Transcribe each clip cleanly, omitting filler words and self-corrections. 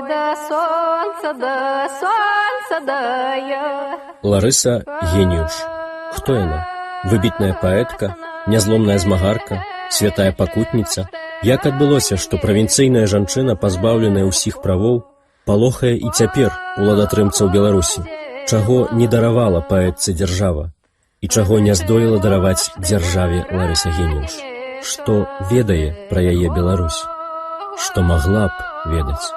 Ой, да сонца дае. Ларыса Геніуш. Хто яна? Выбітная паэтка, нязломная змагарка, святая пакутніца. Як адбылося, што правінцыйная жанчына, пазбаўленая ўсіх правоў, палохае і цяпер уладатрымцаў Беларусі? Чаго не даравала паэтцы дзяржава? І чаго не здолела дараваць дзяржаве Ларыса Геніуш? Што ведае пра яе Беларусь? Што магла б ведаць?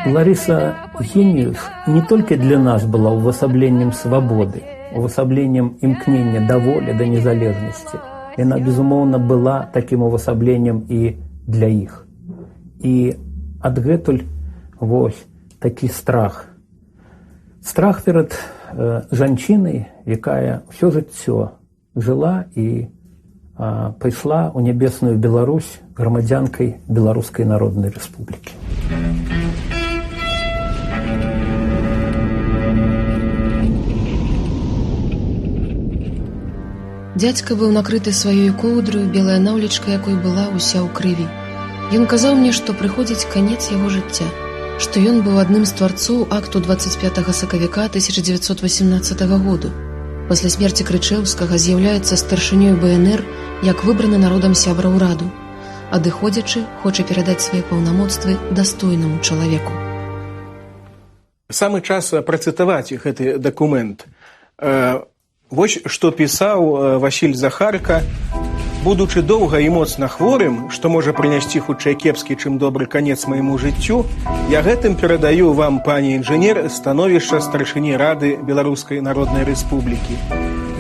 Лариса Геніуш не только для нас была увасабленнем свободы, увасабленнем імкнення да волі, да незалежнасці. Яна, безумоўна, была таким увасабленнем і для іх. І адгэтуль вось такі страх. Страх перад жанчынай, якая ўсё жыццё жыла і пайшла ў нябесную Беларусь грамадзянкай Беларускай Народнай Рэспублікі. Дзядзька быў накрыты сваёй коўдраю, белая наўлечка якой была ўся ў крыві. Ён казаў мне, што прыходзіць канец яго жыцця, што ён быў адным з тварцоў акту 25 сакавіка 1918 году. Пасля смерці Крычэўскага з'яўляецца старшынёй БНР як выбраны народам сябра ўраду. Адыходзячы, хоча перадаць свае паўнамоцтвы дастойнаму чалавеку. Самы час працытаваць гэты дакумент. Вось што пісаў Васіль Захарка, будучы доўга і моцна хворым, што можа прынясці хутчэй кепскі, чым добры канец майму жыццю, я гэтым перадаю вам, пане інжынер, становішча старшыні Рады Беларускай Народнай Рэспублікі.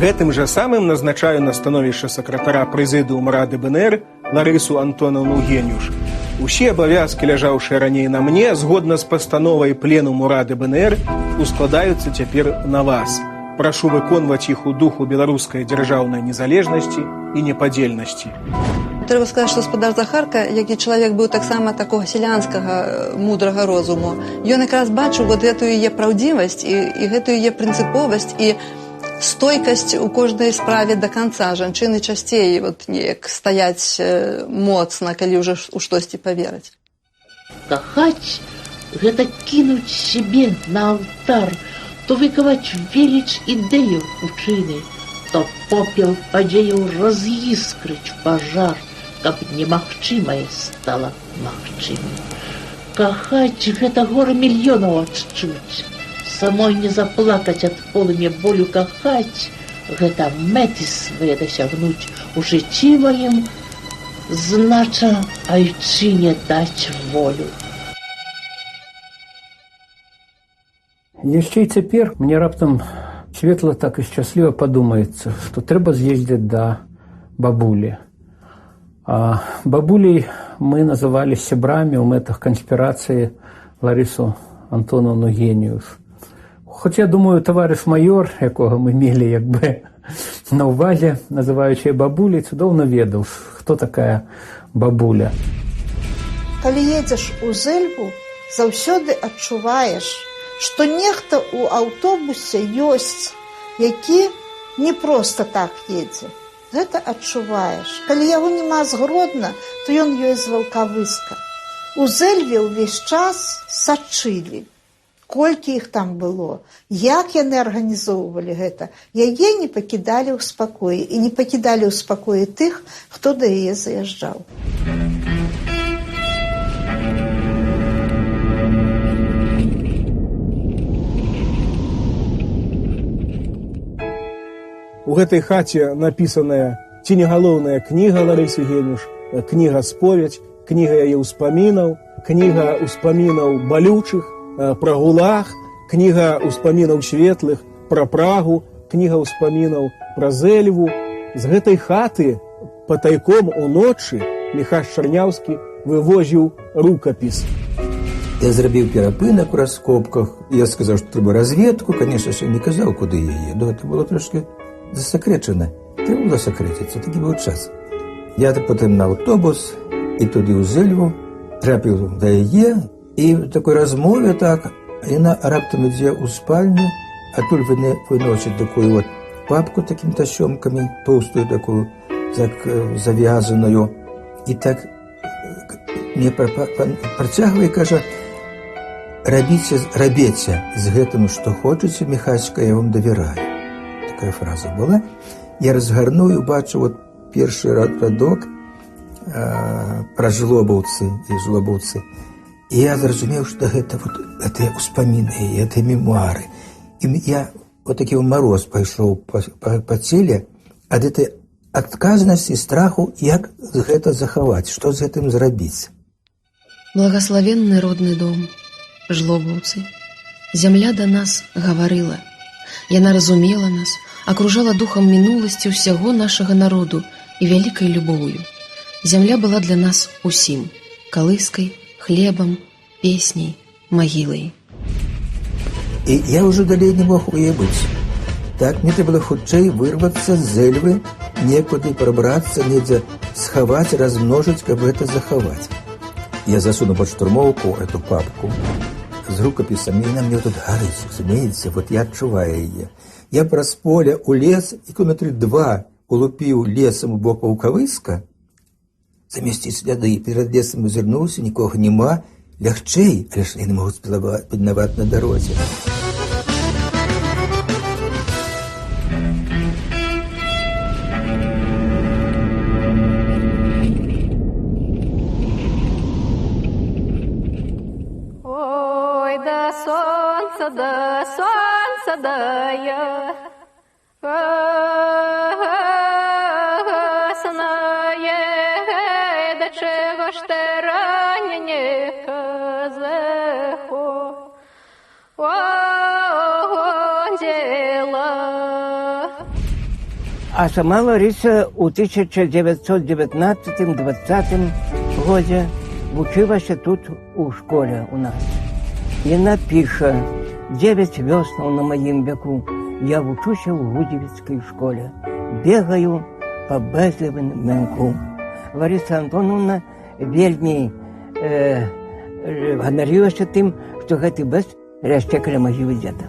Гэтым жа самым назначаю на становішча сакратара прэзідыума Рады БНР Ларысу Антонаўну Геніуш. Усе абавязкі, ляжаўшыя раней на мне, згодна з пастановай пленуму Рады БНР, ускладаюцца цяпер на вас. Прашу выконваць іх у духу беларускай дзяржаўнай незалежнасці і непадзельнасці. Трэба сказаць, што гаспадар Захарка, які чалавек быў таксама такога сялянскага мудрага розуму, ён якраз бачыў вот гэтую яе праўдзівасць і гэтую яе прынцыповасць і стойкасць у кожнай справе да канца. Жанчыны часцей вот неяк стаяць моцна, калі ўжо ў штосьці павераць. Кахаць – гэта кінуць сябе на алтар, то выковать велич ідею учыны, то попел падзеяў раз'іскрыць пажар, каб немагчымае стала магчымым. Кахаць – гэта гора мільёнаў адчуць, самой не заплакаць ад полымя болю. Кахаць – гэта мэты свае дасягнуць у жыцці маім, знача айчыне даць волю. Яшчэ і цяпер мне раптам светла так і шчасліва падумаецца, што трэба з'ездзіць да бабулі. Бабулей мы называлі сябрамі ў мэтах канспірацыі Ларысу Антонаўну Геніуш. Хоць я думаю, таварыш майор, якога мы мелі як бы на ўвазе, называючы бабулей, цудоўна ведаў, хто такая бабуля. Калі едзеш у Зэльбу, заўсёды адчуваеш, што нехта ў аўтобусе ёсць, які не проста так едзе. Гэта адчуваеш. Калі яго няма з Гродна, то ён ёсць з Валкавыска. У Зэльве ўвесь час сачылі. Колькі іх там было, як яны арганізоўвалі гэта. Яе не пакідалі ў спакоі. І не пакідалі ў спакоі тых, хто да яе заязджаў. У гэтай хаце напісаная ці не галоўная кніга Ларысы Геніуш, кніга споведь, кніга яе ўспамінаў, кніга ўспамінаў балючых, пра гулаг, кніга ўспамінаў светлых, пра Прагу, кніга ўспамінаў пра Зэльву. З гэтай хаты патайком уночы Міхась Чарняўскі вывозіў рукапіс. Я зрабіў перапынак у раскопках, я сказаў, што трэба разведку, конечно, я не казаў, куды я еду, это было трошки засакрэчана. Трэба засакрэціцца, такі быў час. Я потым на аўтобус і туды ў Зэльву трапіў да яе, і в такой размове так, яна раптам ідзе ў спальню, а тут выносіць такую вот папку такими тасёмкамі, тоўстую такую, так завязаную, і так мне працягвае, кажа, рабіце з гэтым, што хочаце, Міхасіка, я вам давяраю. Такая фраза была. Я разгарную, бачу вот першы радок пра жлобаўцы і жлобаўцы. І я зразумеў, што гэта вот гэтыя ўспаміны, гэтыя мемуары. І я вот такі мароз пайшоў па целе ад гэтай адказнасці, страху, як гэта захаваць, што з гэтым зрабіць. Благословенны родны дом, жлобаўцы. Зямля да нас гаварыла. Яна разумела нас, акружала духам мінуласці ўсяго нашага народу і вялікай любоўю. Зямля была для нас усім – калыскай, хлебам, песняй, магілай. І я ўжо далей не мог уявіць. Так, мне трэба было хутчэй вырвацца з Эльвы, некуды прабрацца, недзе схаваць, размножыць, каб гэта захаваць. Я засунуў пад штурмоўку эту папку з рукапісамі, і на мне тут гарыць, разумееце, вот я адчуваю яе. Я праз поле ў лес, і кіламетры 2 улупіў лесам у бок Ваўкавыска, замесціць сляды, перад лесам азірнуўся, нікога няма, лягчэй, але ж я не магу пільнаваць на дарозе. Ой, да сонца дае, да чего ж ты раненька заходила? А сама Лариса у 1919-20 годзе вучылася тут у школе у нас. Яна піша: 9 вёснаў на маім веку я вучуся ў Гудзівіцкай школе, бегаю па бэзлівым мянку. Лариса Антоновна вельмі ганарылася тым, што гэты бэз расце каля магілы дзеда.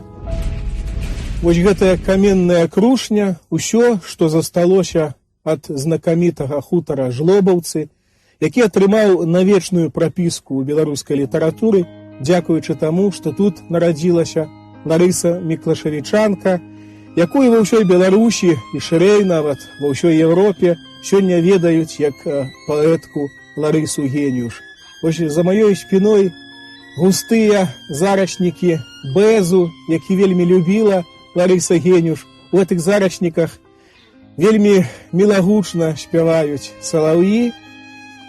Вось гэтая каменная крушня, усё, што засталося ад знакамітага хутара Жлобаўцы, які атрымаў навечную прапіску ў беларускай літаратуры, дзякуючы таму, што тут нарадзілася Ларыса Міклашавічанка, якую ва ўсёй Беларусі і шырэй нават ва ўсёй Еўропе сёння ведаюць як паэтку Ларысу Геніуш. Вось за маёй спіной густыя зарашнікі бэзу, які вельмі любіла Ларыса Геніуш. У гэтых зарашніках вельмі мілагучна спяваюць салаўі,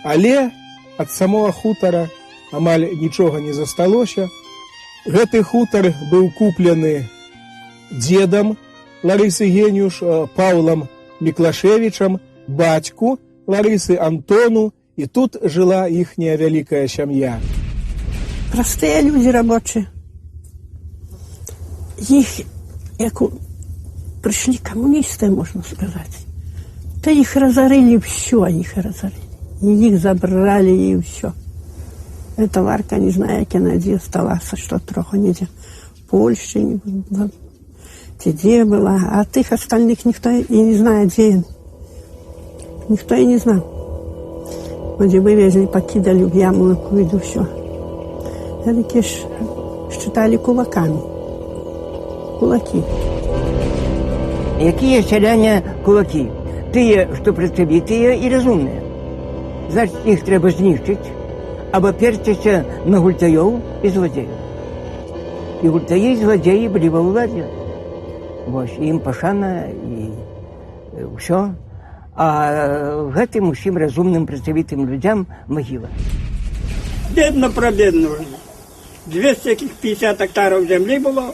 але ад самога хутара амаль нічога не засталося. Гэты хутар быў куплены дзедам Ларысы Геніуш, Паўлам Міклашевічам, бацьку Ларысы Антону, і тут жыла іхняя вялікая сям'я. Простыя людзі рабочыя. Іх, як прыйшлі камуністы, можна сказаць, то іх разарылі, ўсё іх разарылі. І іх забралі, і ўсё. Эта Ларка, не знаю, як яна дзе асталася, што троху недзе в Польшчы не была, ці дзе была, а тых астальных ніхто і не знае, дзе ён. Ніхто і не знаў. Дзе вывезлі, пакідалі ў яму, і ўсё. Такі ж считали кулаками. Кулаки. Якія сяляне кулаки? Тыя, што працавітыя і разумныя. Значит, іх трэба знішчыць, або перціся на гультаёў і злодзеяў. І гультаі і злодзеі былі ва ўладзе. Вось, ім пашана і ўсё. А гэтым усім разумным працавітым людзям магіла. Бедна-прабедна ўжо. 250 гектараў зямлі было,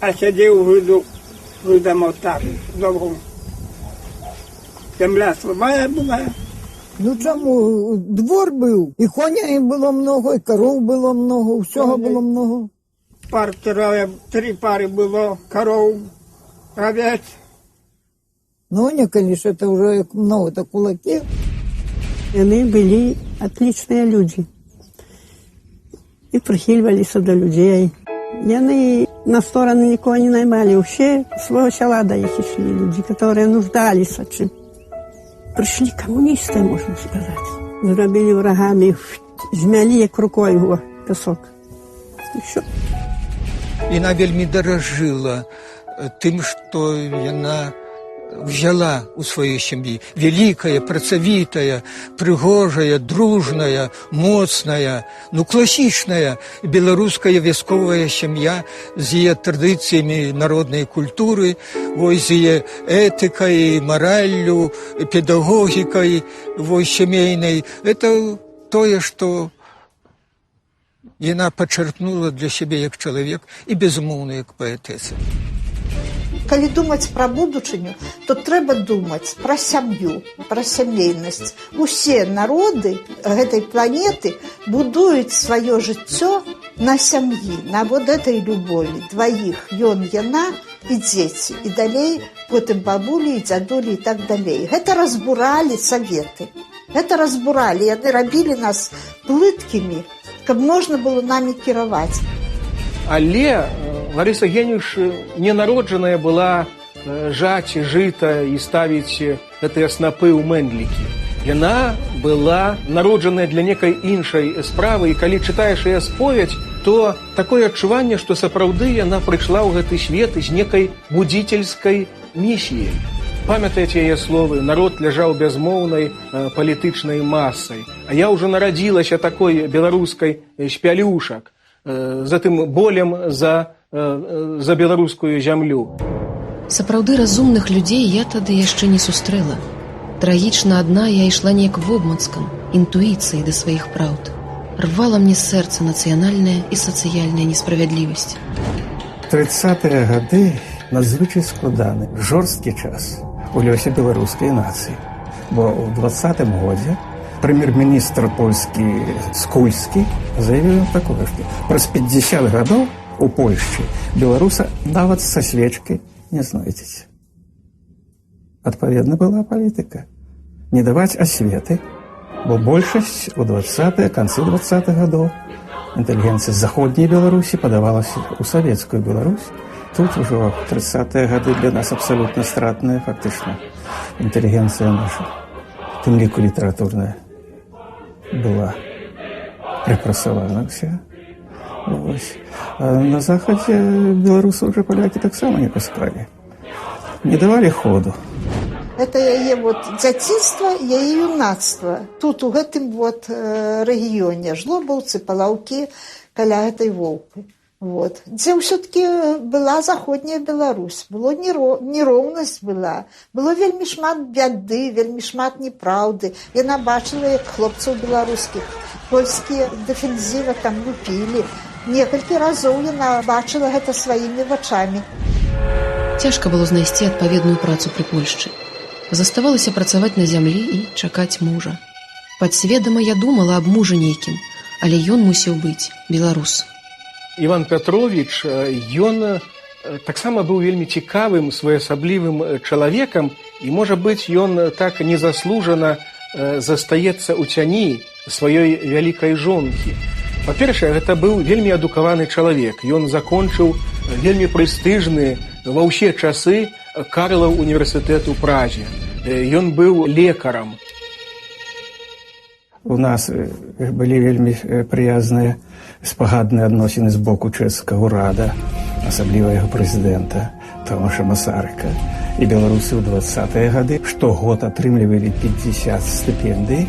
а сядзеў выдам так, добру. Зямля слабая была. Ну чаму? Двор быў, і коней было много, і коров было много, усього было много. Пар 3 пары было, коров, овец. Ну, не, конечно, это уже много, это кулаки. Яны былі отличныя людзі. І прыхільваліся да людзей. Яны на стороны нікого не наймалі. Усе свого села да іх ішлі людзі, которые нуждаліся чым. Прыйшлі камуністы, можна сказаць. зрабілі врагамі, змялі як рукой его пясок. І все. Яна вельмі даражыла тым, што яна взяла ў сваёй сям'і. Вялікая, працавітая, прыгожая, дружная, моцная, класічная беларуская вясковая сям'я з яе традыцыямі народнай культуры, з яе этыкай, мараллю, педагогікай сямейнай. Это тое, што яна пачерпнула для сябе як чалавек і, безумоўна, як паэтэса. Калі думаць пра будучыню, то трэба думаць пра сям'ю, пра сямейнасць. Усе народы гэтай планеты будуюць сваё жыццё на сям'і, на вот этой любові. Дваіх, ён, яна і дзеці. І далей потым бабулі і дзядулі і так далей. Гэта разбуралі саветы. Гэта разбуралі. Яны рабілі нас плыткімі, каб можна было намі кіраваць. Але Ларыса Генюш не народжаная была жаць жыта і ставіць гэтыя снапы ў мэндлікі. Яна была народжаная для некай іншай справы, і калі чытаеш яе споведь, то такое адчуванне, што сапраўды яна прыйшла ў гэты свет з некай будзіцельскай місіяй. Памятаеце яе словы: народ ляжаў безмоўнай палітычнай масай. А я ўжо нарадзілася такой беларускай шпялюшак, затым болем за беларускую зямлю. Сапраўды разумных людзей я тады яшчэ не сустрэла. Трагічна адна я ішла неяк вобмацкам, інтуіцыяй да сваіх праўд. Рвала мне сэрца нацыянальная і сацыяльная несправядлівасць. 30-е гады надзвычай складаны, жорсткі час у лёсе беларускай нацыі. Бо ў 20-м годзе прэм'ер-міністр польскі Скульскі заявіў такое, што праз 50 гадоў у Польшчы беларуса нават са свечкай не знойдзеце. Адпаведна была палітыка. Не даваць асветы, бо большасць у 20-е, канцы 20-х гадоў інтэлігенцыя з заходняй Беларусі падавалася ў савецкую Беларусь. Тут ужо 30-е гады для нас абсалютна стратная, фактычна, інтэлігенцыя наша, тым ліку літаратурная, была рэпрэсавана ўся. А на захадзе беларусы ўжо палякі таксама не пускалі. Не давалі ходу. Это яе дзяцінства, яе юнацтва. Тут, у гэтым рэгіёне, Жлобаўцы, Палаўкі, каля гэтай Волпы. Дзе ўсё-таки была заходняя Беларусь. Было нероўнасць была. Было вельмі шмат бяды, вельмі шмат непраўды. Яна бачыла, як хлопцаў беларускіх польскія дэфензіва там лупілі. Некалькі разоў яна бачыла гэта сваімі вачамі. Цяжка было знайсці адпаведную працу пры Польшчы. Заставалася працаваць на зямлі і чакаць мужа. Падсведама я думала аб мужа нейкім, але ён мусіў быць беларус. Іван Пятрович, ён таксама быў вельмі цікавым, своеасаблівым чалавекам, і, можа быць, ён так незаслужана застаецца ў цяні сваёй вялікай жонкі. Па-першае, гэта быў вельмі адукаваны чалавек. Ён закончыў вельмі прэстыжны ва ўсе часы Карлаў універсітэт у Празе. Ён быў лекарам. У нас былі вельмі прыязныя спагадныя адносіны з боку чэшскага ўрада, асабліва яго прэзідэнта Томаша Масарыка. І беларусы ў 20-е гады штогод атрымлівалі 50 стыпендый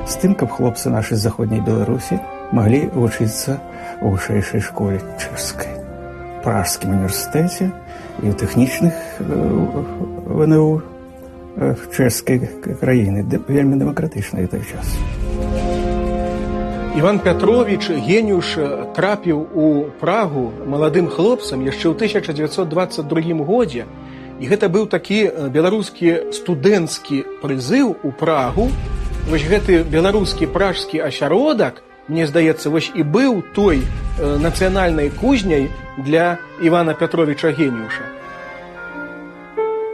з тым, каб хлопцы нашы з заходняй Беларусі маглі вучыцца ў вышэйшай школе чэшскай, Пражскім універсітэце і ў тэхнічных ВНУ чэшскай краіны, вельмі дэмакратычнай у той час. Іван Пятрович Генюш трапіў у Прагу маладым хлопцам яшчэ ў 1922 годзе. І гэта быў такі беларускі студэнцкі прызыў у Прагу. Вось гэты беларускі пражскі асяродак, мне здаецца, вось і быў той нацыянальнай кузняй для Івана Пятровича Генюша.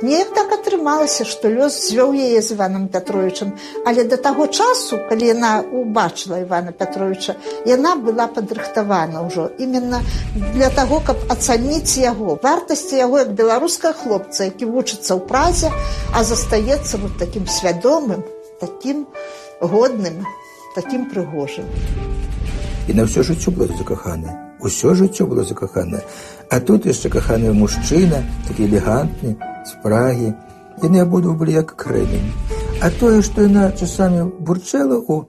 Неяк так атрымалася, што лёс звёў яе з Іванам Пятровичам, але да таго часу, калі яна убачыла Івана Пятровича, яна была падрыхтавана ўжо именно для таго, каб ацаніць яго, вартасці яго як беларускага хлопца, які вучыцца ў Празе, а застаецца такім свядомым, такім годным, таким прыгожым. І на ўсё жыццё было закахана. Усё жыццё было закахана. А тут яшчэ каханы мужчына, такі элегантны, з Прагі. Яны абодва былі як кремень. А тое, што яна часамі бурчэла у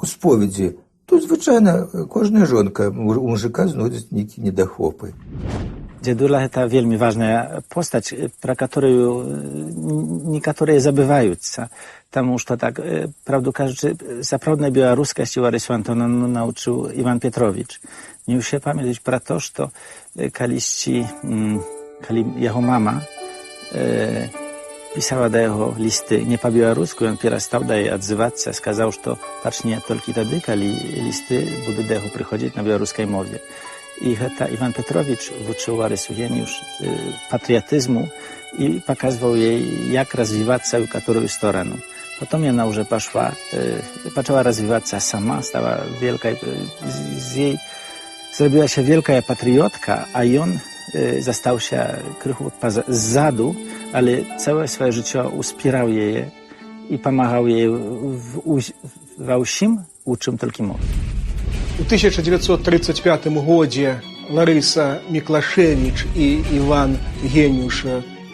споведзі, тут звычайна кожная жонка у мужика знойдзе нейкія недахопы. Дзядула – гэта вельмі важная постаць, пра которую некаторыя забываюцца. Таму што, так, правду кажучы, сапраўдная беларускасць Ларысу Антонаўну навучыў Іван Петрович. Не ўсе памятаюць пра то, што калісьці, калі яго мама пісала да яго лісты не па-беларуску, ён перастаў да яе адзывацца, сказаў, што пачне толькі тады, калі лісты будуць да яго прыходзіць на беларускай мове. І гэта Іван Петрович вучыў Ларысу Геніуш патрыятызму і паказваў ей, як развівацца ў которую сторону. Потом яна уже пачала развівацца сама, стала wielkaj, z jej zrobiła się wielka patriotka, a on zastał się krychu zadu, ale całe swoje życie uspierał jej i pomagał jej we wszystkim, u czym tylko mógł. У 1935 годзе Ларыса Міклашевіч і Іван Геніуш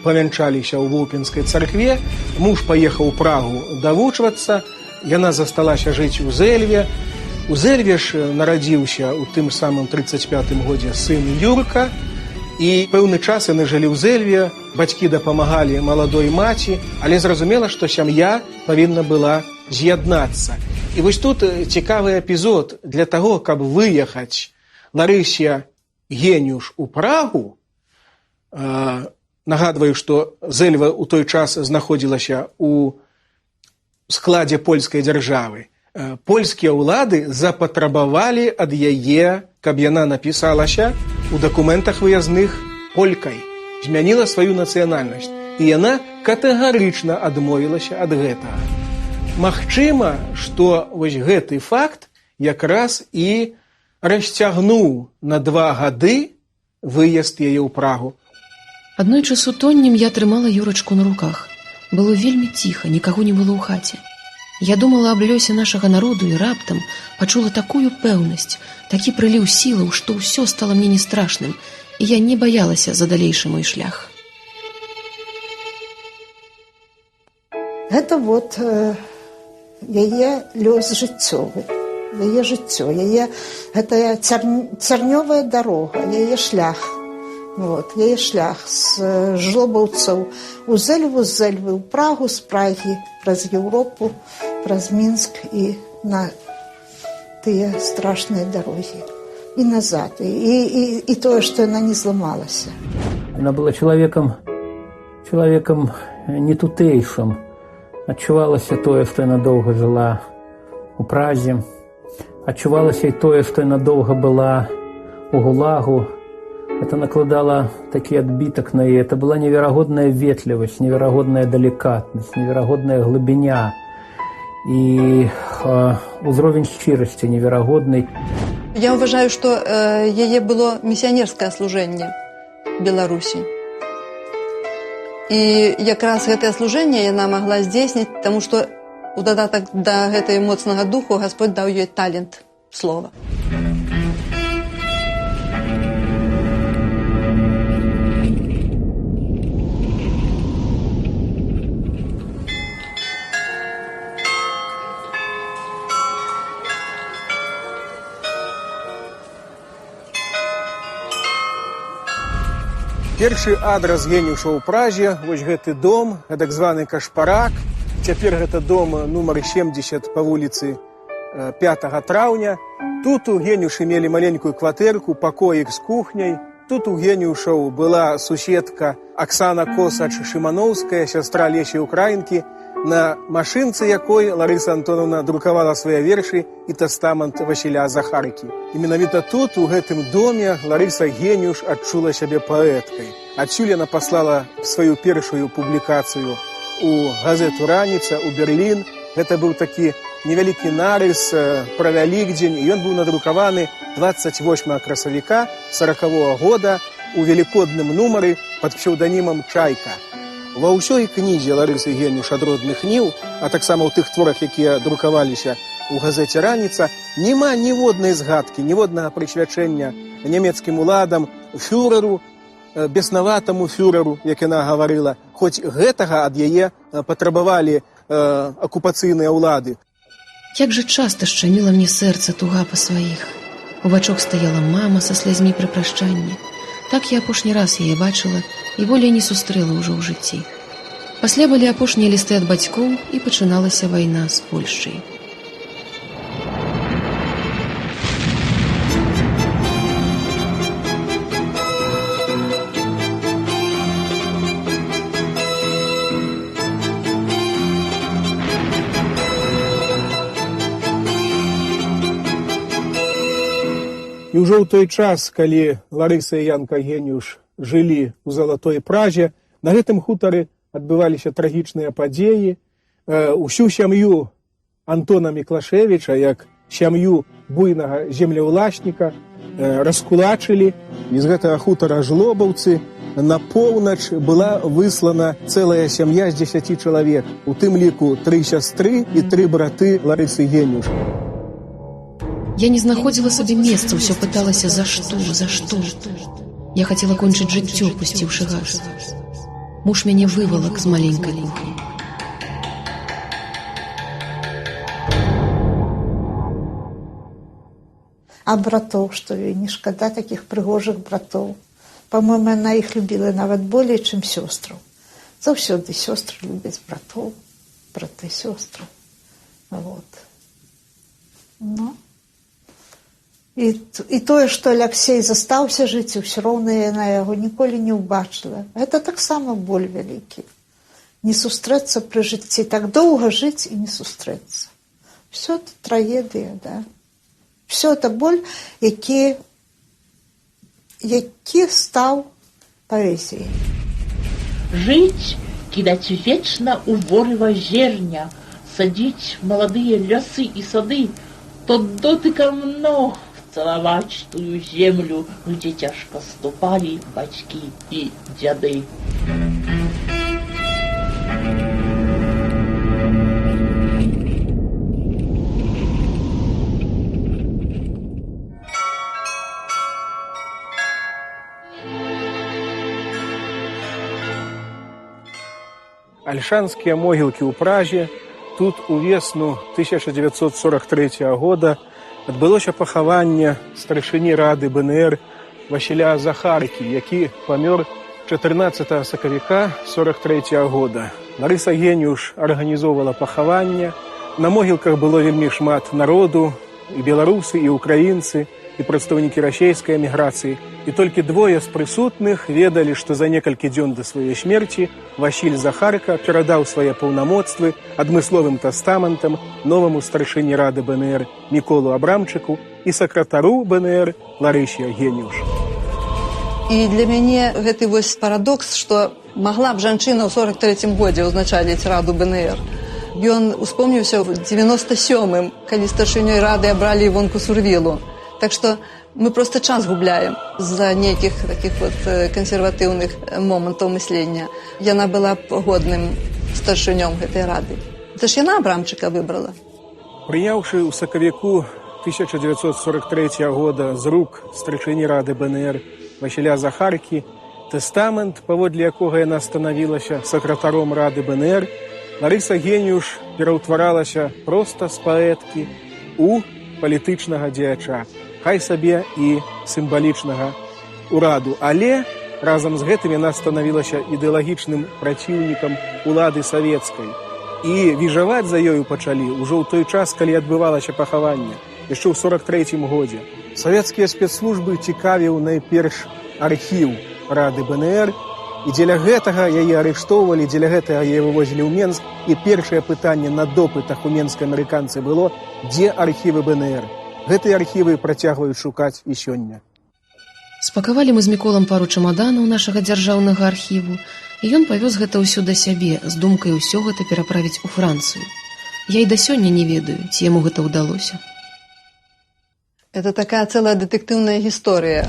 павянчаліся ў Вулпінскай царкве. Муж паехаў у Прагу давучвацца, яна засталася жыць у Зэльве. У Зэльве ж нарадзіўся ў тым самым 35 годзе сын Юрка, і пэўны час яны жылі ў Зэльве, бацькі дапамагалі маладой маці, але зразумела, што сям'я павінна была з'яднацца. І вось тут цікавы эпізод. Для таго, каб выехаць Ларысе Геніуш у Прагу, нагадваю, што Зэльва ў той час знаходзілася у складзе польскай дзяржавы, польскія ўлады запатрабавалі ад яе, каб яна напісалася у дакументах выязных полькай, змяніла сваю нацыянальнасць. І яна катэгарычна адмовілася ад гэтага. Магчыма, што вось гэты факт якраз і расцягнуў на 2 гады выезд яе ў Прагу. Аднойчы сутоннем я трымала Юрачку на руках. Было вельмі ціха, нікаго не было ў хаце. Я думала аб лёсе нашага народу і раптам пачула такую пэўнасць, такі прыліў сілаў, што ўсё стала мне не страшным, і я не баялася за далейшы мой шлях. Гэта вот яе лёс жыццёвы, яе жыццё, яе гэтая цярнёвая дарога, яе шлях. Вот, яе шлях з жлобаўцаў у Зэльву, з Зэльвы ў Прагу, з Прагі праз Еўропу, праз Мінск і на тыя страшныя дарогі. І назад, і тое, што яна не зламалася. Она была человеком не тутейшим. Адчувалася тое, што яна доўга жыла у Празе. Адчувалася і тое, што яна доўга была у ГУЛАГу. Это накладала такі адбітак на яе. Это была неверагодная ветлівасць, неверагодная далікатнасць, неверагодная глыбіня і узровень шчырасці неверагоднай. Я ўважаю, што яе было місіянерскае служэнне Беларусі. І якраз гэтае служэнне яна магла здзейсніць, таму што у дадатак да гэтай моцнага духу Гасподь даў ёй талент слова. Першы адрас Геніуша ў Празе, вось гэты дом, так званы Кашпарак. Цяпер гэта дом нумар 70 па вуліцы 5 траўня. Тут у Геніушы мелі маленькую кватэрку, пакоік з кухняй. Тут у Геніушаў была суседка Аксана Косач-Шымановская, сястра Лесі Украінкі, на машынцы якой Ларыса Антонаўна друкавала свае вершы і тэстамент Васіля Захаркі. І менавіта тут, у гэтым доме, Ларыса Геніуш адчула сябе паэткай. Адсюль яна паслала сваю першую публікацыю у газету «Раніца», у Берлін. Гэта быў такі невялікі нарыс пра Вялікдзень, і ён быў надрукаваны 28 красавіка 40-го года у велікодным нумары пад псеўданімам «Чайка». Ва ўсёй кнізе Ларысы Геніуш ад родных ніў, а таксама ў тых творах, якія друкаваліся у газеце «Раніца», няма ніводнай згадкі, ніводнага прысвячэння нямецкім уладам, фюреру, беснаватаму фюреру, як яна гаварыла, хоць гэтага ад яе патрабавалі акупацыйныя ўлады. Як жа часта шчаміла мне сэрца туга па сваіх. У вачок стаяла мама са слязьмі пры прашчанні. Так я апошні раз яе бачыла і болей не сустрэла ўжо ў жыцці. Пасля былі апошнія лісты ад бацькоў і пачыналася вайна з Польшчай. І ўжо ў той час, калі Ларыса і Янка Геніуш жылі ў Залатой Праже, на гэтым хутары адбываліся трагічныя падзеі. Усю сям'ю Антона Міклашевіча, як сям'ю буйнага землеўласніка, раскулачылі. І з гэтага хутара Жлобаўцы на поўнач была выслана цэлая сям'я з 10 чалавек, у тым ліку 3 сястры і 3 браты Ларысы Геніуш. Я не знаходзіла сабе месца, ўсё пыталася, за што, за што. Я хацела кончыць жыццё, пусціўшы газ. Муж мяне вывалак з маленькай кухні. А братоў, што ёй не шкада такіх прыгожых братоў. Па-мойму, яна іх любіла нават болей, чым сёстраў. Заўсёды сёстры любяць братоў, браты сёстры. Вот. Ну. І тое, што Аляксей застаўся жыць, ўсё роўна яна яго ніколі не ўбачыла. Гэта таксама боль вялікі. Не сустрэцца пры жыцці, так доўга жыць і не сустрэцца. Всё это трагедыя, да? Всё это боль, які стаў паэзіяй. Жыць, кідаць вечна ў ворыва зерня, садзіць маладыя лясы і сады, то дотыкам ног цалаваць тую землю, где цяжка ступалі бацькі і дзяды. Альшанскія могілкі ў Праже. Тут увесну 1943 года адбылося пахаванне старшыні Рады БНР Васіля Захаркі, які памёр 14 сакавіка 1943 года. Ларыса Геніуш арганізоўвала пахаванне. На могілках было вельмі шмат народу, і беларусы, і ўкраінцы, і прадстаўнікі расейскай эміграцыі. І толькі двое з прысутных ведалі, што за некалькі дзён да сваёй смерці Васіль Захарка перадаў свае паўнамоцтвы адмысловым тастаментам новаму старшыні Рады БНР Міколу Абрамчыку і сакратару БНР Ларысе Геніуш. І для мяне гэты вось парадокс, што магла б жанчына ў 43-м годзе ўзначаліць Раду БНР. Ён успомніўся ў 97-м, калі старшынёй Рады абралі Івонку Сурвілу. Так што мы просто час губляем з-за нейкіх такіх вот кансерватыўных момантаў мыслення. Яна была годным старшынём гэтай рады. Це ж яна Абрамчыка выбрала. Прыняўшы ў сакавіку 1943 года з рук старшыні Рады БНР Васіля Захаркі тэстамент, паводле якога яна станавілася сакратаром Рады БНР, Ларыса Геніуш пераўтваралася проста з паэткі у палітычнага дзеяча, хай сабе і сімвалічнага ўраду. Але разам з гэтым яна станавілася ідэалагічным праціўнікам улады савецкай. І віжаваць за ёю пачалі ўжо ў той час, калі адбывалася пахаванне, яшчэ ў 43-м годзе. Савецкія спецслужбы цікавіў найперш архіў Рады БНР, і дзеля гэтага яе арыштоўвалі, дзеля гэтага яе вывозілі ў Менск, і першае пытанне на допытах у менскай амерыканцы было, дзе архівы БНР. Гэтыя архівы працягваюць шукаць і сёння. Спакавалі мы з Міколам пару чамаданаў нашага дзяржаўнага архіву, і ён павёз гэта ўсё да сябе з думкай усё гэта пераправіць у Францыю. Я і да сёння не ведаю, ці яму гэта ўдалося. Это такая цэлая дэтэктыўная гісторыя.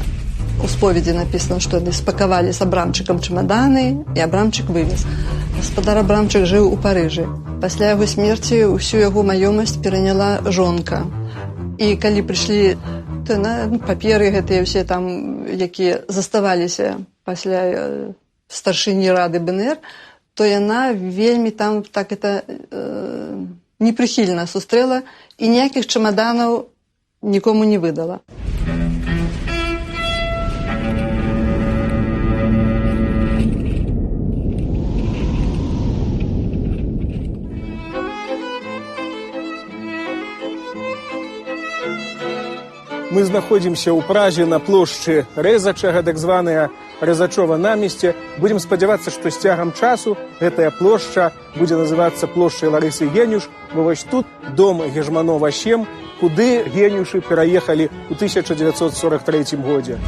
У споведи написано, что они спаковали с Абрамчиком чемоданы, и Абрамчик вывез. Гаспадар Абрамчик жил у Парижа. После его смерти всю его маёмасць пераняла жонка. И когда пришли паперы гэтыя все там, якія заставаліся пасля старшыні рады БНР, то яна вельмі там так это непрыхільна сустрэла і ніякіх чемоданаў нікому не выдала. Мы знаходзімся ў Празе на плошчы Рэзачага, так званая Рэзачова намесце. Будзем спадзявацца, што з цягам часу гэтая плошча будзе называцца плошчай Ларысы Геніуш, бо вось тут дом Гежманова 7, куды геніушы пераехалі ў 1943 годзе.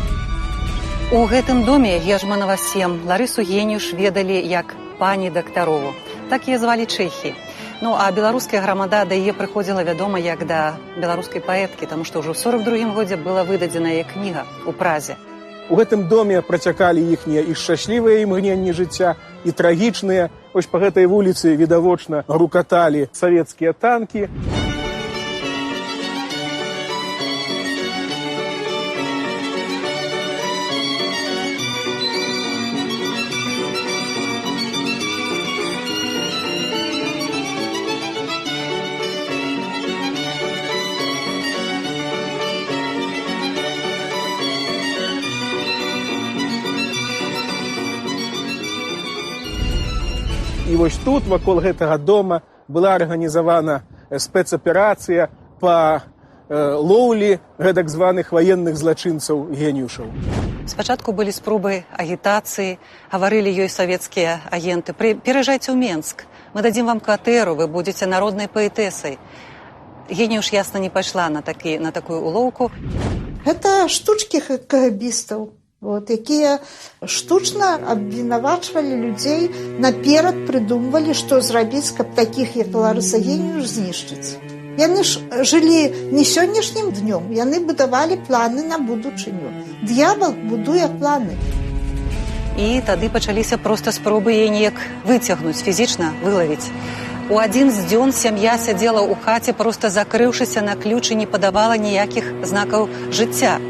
У гэтым доме Гежманова 7 Ларысу Геніуш ведалі як пані Дактарову. Так яе звалі чэхі. Ну, а беларуская грамада да яе прыходзіла, вядома, як да беларускай паэткі, таму што ўжо ў 42-м годзе была выдадзена яе кніга ў Празе. У гэтым доме працякалі іхнія і шчаслівыя імгненні жыцця, і трагічныя. Вось па гэтай вуліцы відавочна грукаталі савецкія танкі. І вось тут, вакол гэтага дома, была арганізавана спецаперацыя па лоўлі гэтак званых ваенных злачынцаў геніушаў. Спачатку былі спробы агітацыі, гаварылі ёй савецкія агенты: пераязджайце ў Менск, мы дадзім вам кватэру, вы будзеце народнай паэтэсай. Геніуш ясна не пайшла на такую улоўку. Гэта штучкі кагабістаў, якія штучна абвінавачвалі людзей, наперад прыдумвалі, што зрабіць, каб такіх, як Ларыса Геніуш, знішчыць. Яны ж жылі не сённяшнім днём, яны будавалі планы на будучыню. Д'ябал будуе планы. І тады пачаліся проста спробы яе неяк выцягнуць, фізічна вылавіць. У адзін з дзён сям'я сядзела ў хаце, проста закрыўшыся на ключ, і не падавала ніякіх знакаў жыцця.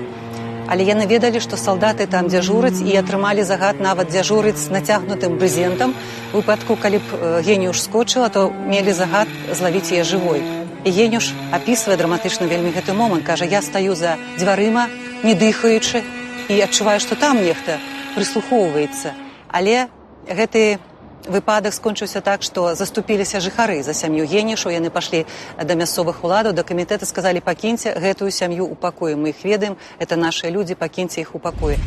Але яны ведалі, што салдаты там дзяжураць, і атрымалі загад нават дзяжурыць з нацягнутым брызентам. У выпадку, калі б Геніуш скочыла, то мелі загад злавіць яе жывой. І Геніуш апісвае драматычна вельмі гэты момант. Кажа: я стаю за дзвярыма, не дыхаючы, і адчуваю, што там нехта прыслухоўваецца. Але гэты выпадак скончыўся так, што заступіліся жыхары за сям'ю Геніушу. Яны пайшлі да мясцовых уладаў, да камітэта, сказалі: пакіньце гэтую сям'ю ў пакоі, мы іх ведаем, это нашыя людзі, пакіньце іх у пакоі.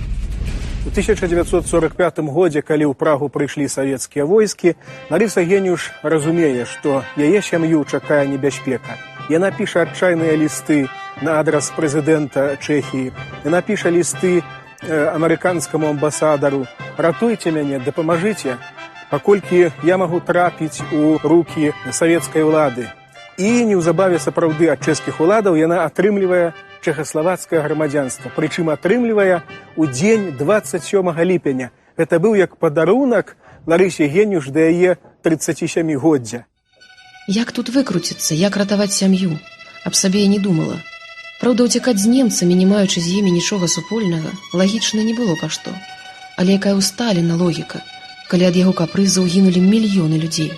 У 1945 годзе, калі ў Прагу прыйшлі савецкія войскі, Ларыса Геніуш разумее, што яе сям'ю чакае небяспека. Яна піша адчайныя лісты на адрас прэзідэнта Чэхіі. Яна піша лісты амерыканскаму амбасадару: ратуйце мяне, дапамажыце, паколькі я магу трапіць у рукі савецкай улады. І неўзабаве сапраўды ад чэшскіх уладаў яна атрымлівае чэхаславацкае грамадзянства. Прычым атрымлівае ў дзень 27 ліпеня. Гэта быў як падарунак Ларысе Геніуш да яе 37-годдзя. Як тут выкруціцца, як ратаваць сям'ю? Аб сабе я не думала. Праўда, уцякаць з немцамі, не маючы з імі нічога супольнага, лагічна не было па што. Але якая ў Сталіна логіка, калі ад яго капрызаў гінулі мільёны людзей.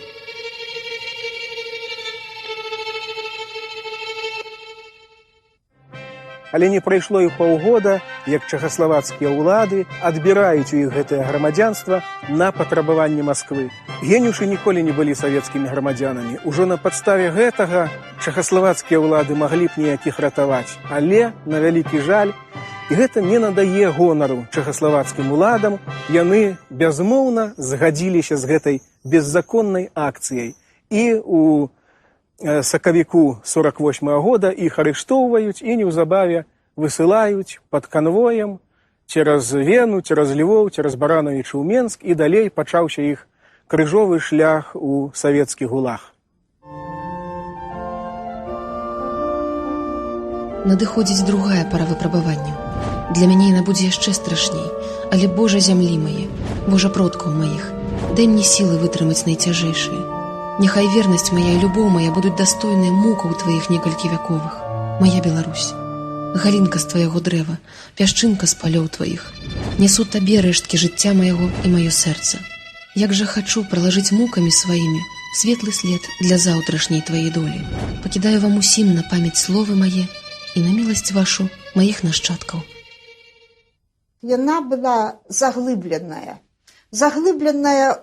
Але не прайшло і паўгода, як чэхаславацкія ўлады адбіраюць у іх гэтае грамадзянства на патрабаванне Масквы. Геніушы ніколі не былі савецкімі грамадзянамі. Ужо на падставе гэтага чэхаславацкія ўлады маглі б неякіх ратаваць. Але, на вялікі жаль, і гэта не надае гонару чэхаславацкім уладам, яны бязмоўна згадзіліся з гэтай беззаконнай акцыяй. І у сакавіку 48-го года іх арыштоўваюць і неўзабаве высылаюць пад канвоем цераз Вену, цераз Львоў, цераз Баранавіча ў Менск, і далей пачаўся іх крыжовы шлях у савецкі гулаг. Надыходзіць другая пара выпрабаванняў. Для мяне яна будзе яшчэ страшней. Але Божа зямлі мае, Божа продкаў маіх, дай мне сілы вытрымаць найцяжэйшыя. Няхай вернасць мая і любоў мая будуць дастойныя мукаў тваіх некалькі вяковых. Моя Беларусь, галінка з твайго дрэва, пясчынка з палёў тваіх, несу табе рэшткі жыцця майго і маё сэрца. Як жа хачу пралажыць мукамі сваімі светлы след для заўтрашняй твае долі. Пакідаю вам усім на памяць словы мае і на міласць вашу маіх нашчадкаў. Яна была заглыбленая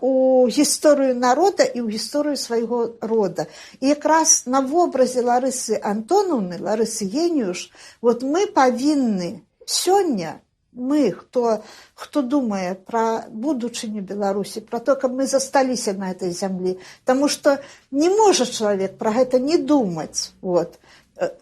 ў гісторыю народа і ў гісторыю свайго рода. І якраз на вобразе Ларысы Антонаўны, Ларысы Геніюш, вот мы павінны сёння, мы, хто думае пра будучыню Беларусі, пра то, каб мы засталіся на этой зямлі, таму што не можа чалавек пра гэта не думаць. Вот.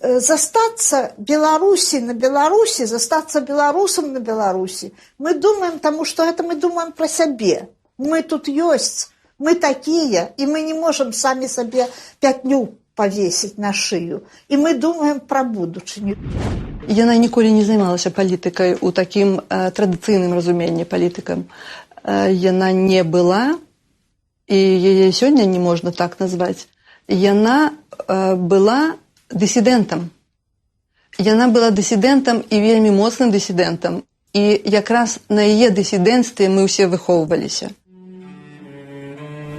Застацца Беларусі на Беларусі, застацца беларусам на Беларусі. Мы думаем, таму што гэта мы думаем пра сябе. Мы тут ёсць, мы такія, і мы не можам самі сабе пятню павесіць на шыю. І мы думаем пра будучыню. Яна ніколі не займалася палітыкай у такім традыцыйным разуменні палітыкам. Яна не была, і яе сёння не можна так назваць. Яна была дысідэнтам. Яна была дысідэнтам і вельмі моцным дысідэнтам. І якраз на яе дысідэнцтве мы ўсе выхоўваліся.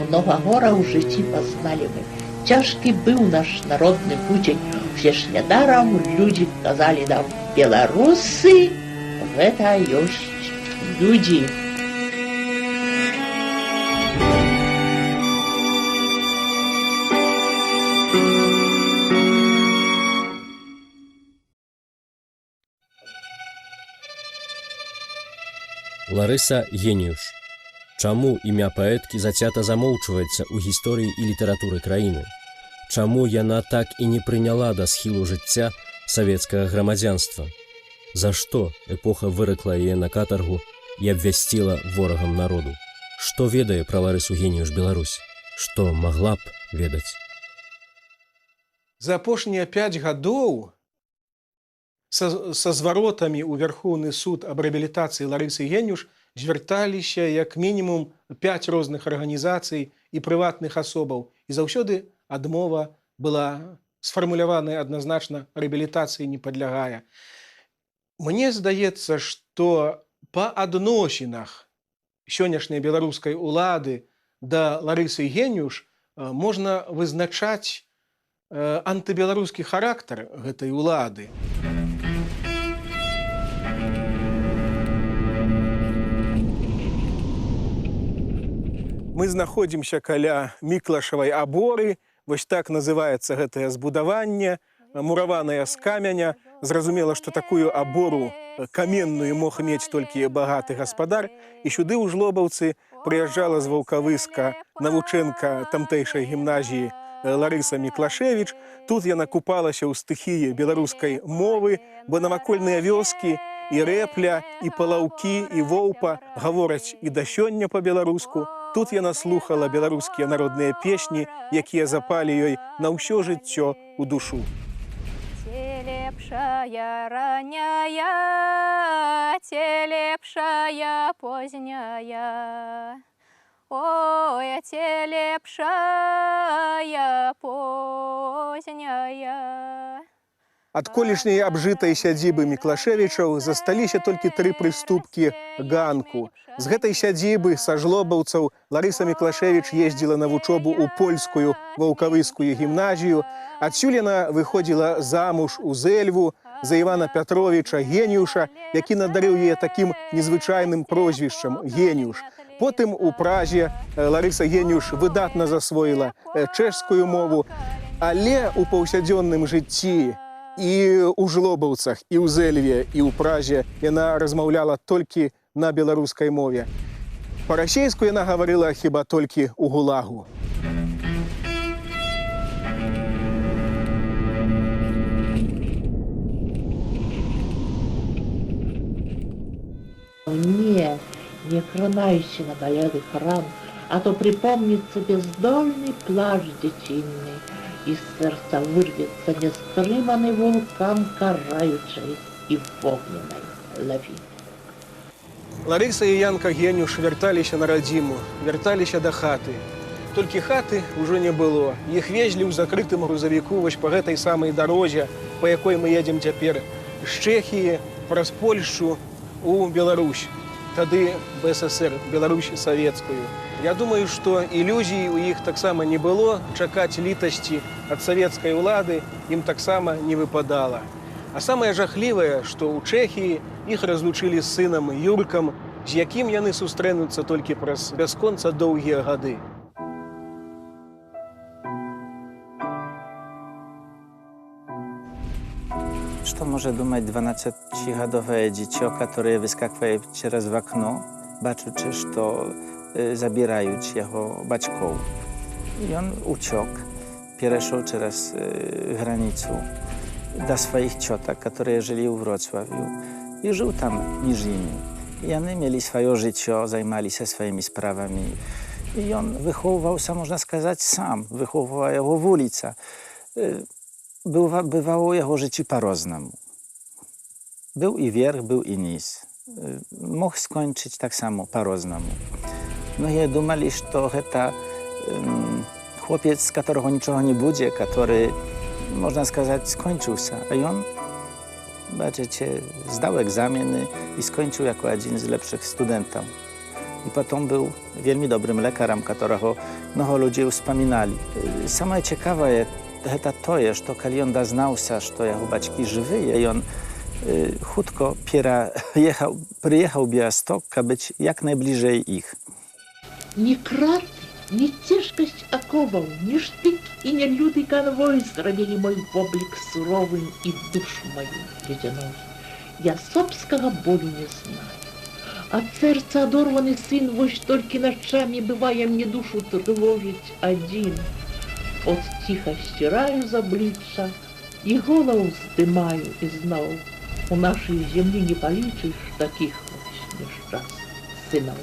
Многа гора ў жыцці пазналі мы. Цяжкі быў наш народны пуцень. Усе ж нядарам людзі казалі нам: беларусы — гэта ёсць людзі. Ларыса Геніюш. Чаму імя паэткі зацята замоўчваецца ў гісторыі і літаратуры краіны? Чаму яна так і не прыняла да схілу жыцця савецкага грамадзянства? За што эпоха выракла яе на катаргу і абвясціла ворагам народу? Што ведае пра Ларысу Геніюш Беларусь? Што магла б ведаць? За апошнія 5 гадоў са зваротамі ў Верхоўны суд аб рэабілітацыі Ларысы Геніюш звярталіся як мінімум 5 розных арганізацый і прыватных асобаў. І заўсёды адмова была сфармуляваная адназначна: рэабілітацыі не падлягае. Мне здаецца, што па адносінах сённяшняй беларускай улады да Ларысы Геніюш можна вызначаць антыбеларускі характар гэтай улады. Мы знаходзімся каля Міклашавай аборы, вось так называецца гэтае збудаванне, мураванае з каменя. Зразумела, што такую абору каменную мог мець толькі багаты гаспадар, і сюды ў Жлобаўцы прыязджала з Ваўкавыска навучэнка тамтэйшай гімназіі Ларыса Міклашевіч. Тут яна купалася ў стыхіі беларускай мовы, бо навакольныя вёскі і Рэпля, і Палаўкі, і Воўпа гавораць і да сёння па-беларуску. Тут яна слухала беларускія народныя песні, якія запалі ёй на ўсё жыццё ў душу. Телепшая раняя, телепшая позняя, ой, телепшая позняя. Ад колішняй абжытай сядзібы Міклашевічаў засталіся толькі 3 прыступкі ганку. З гэтай сядзібы са Жлобаўцаў Ларыса Міклашевіч ездзіла на вучобу ў польскую ваўкавыскую гімназію. Адсюль яна выходзіла замуж у Зэльву за Івана Пятровіча Геніюша, які надарыў яе такім незвычайным прозвішчам Геніюш. Потым у Празе Ларыса Геніюш выдатна засвоіла чэшскую мову, але ў паўсядзённым жыцці і ў Жлобаўцах, і ў Зэльве, і ў Празе яна размаўляла толькі на беларускай мове. Па-расейску яна гаварыла хіба толькі ў Гулагу. Не кранайся на галеры храм, а то припомнится бездольный плаж детинный, из сердца вырвется нестрыманный вулкан караючий и огненной лови. Ларыса і Янка Генюш вярталіся на радзіму, вярталіся да хаты. Толькі хаты ўжо не было. Іх везлі ў закрытым грузавіку вось па гэтай самай дарозе, па якой мы едзем цяпер з Чэхіі праз Польшчу у Беларусь. Тады БССР, Беларусь савецкую. Я думаю, што ілюзій у іх таксама не было, чакаць літасці ад савецкай улады ім таксама не выпадала. А самае жахлівае, што ў Чэхіі іх разлучылі з сынам Юркам, з якім яны сустрэнуцца толькі праз бясконца доўгія гады. Что может думать 12-годовое дитё, которое выскакивает через в окно, бачучи, что забирают его батьков. И он утек, перешел через границу до своих теток, которые жили в Вроцлаве, и жил там между ними. И они имели свое житье, занимались своими справами. И он выховывался, можно сказать, сам, выховывая его в улице. Bywało jego życie po-różnemu. Był i wierch, był i niz. Mógł skończyć tak samo po-różnemu. Mnogie думали, że to chłopiec, z którego niczego nie będzie, który, można сказать, skończył się. A on, zobaczycie, zdał egzaminy i skończył jako jeden z lepszych studentów. I potem był wielmi dobrym lekarzem, którego mnogo ludzi wspominali. Самое ciekawe это тое, што калі ён дазнаўся, што яго бацькі жывыя, ён хутка прыехаў у Біасток, каб быць як найбліжэй іх. Ні крат, ні цяжкасць аковаў, ні штык і не люты канвой зрабілі мой воблік суровым і душу мою ледяной. Я собскага болю не знаю. Ад сэрца адорваны сын вось толькі начамі бывае мне душу трывожыць адзін. От тихо стираю з обличчя і голову здимаю ізноў. У нашій землі не полічиш таких ось нещасних синов.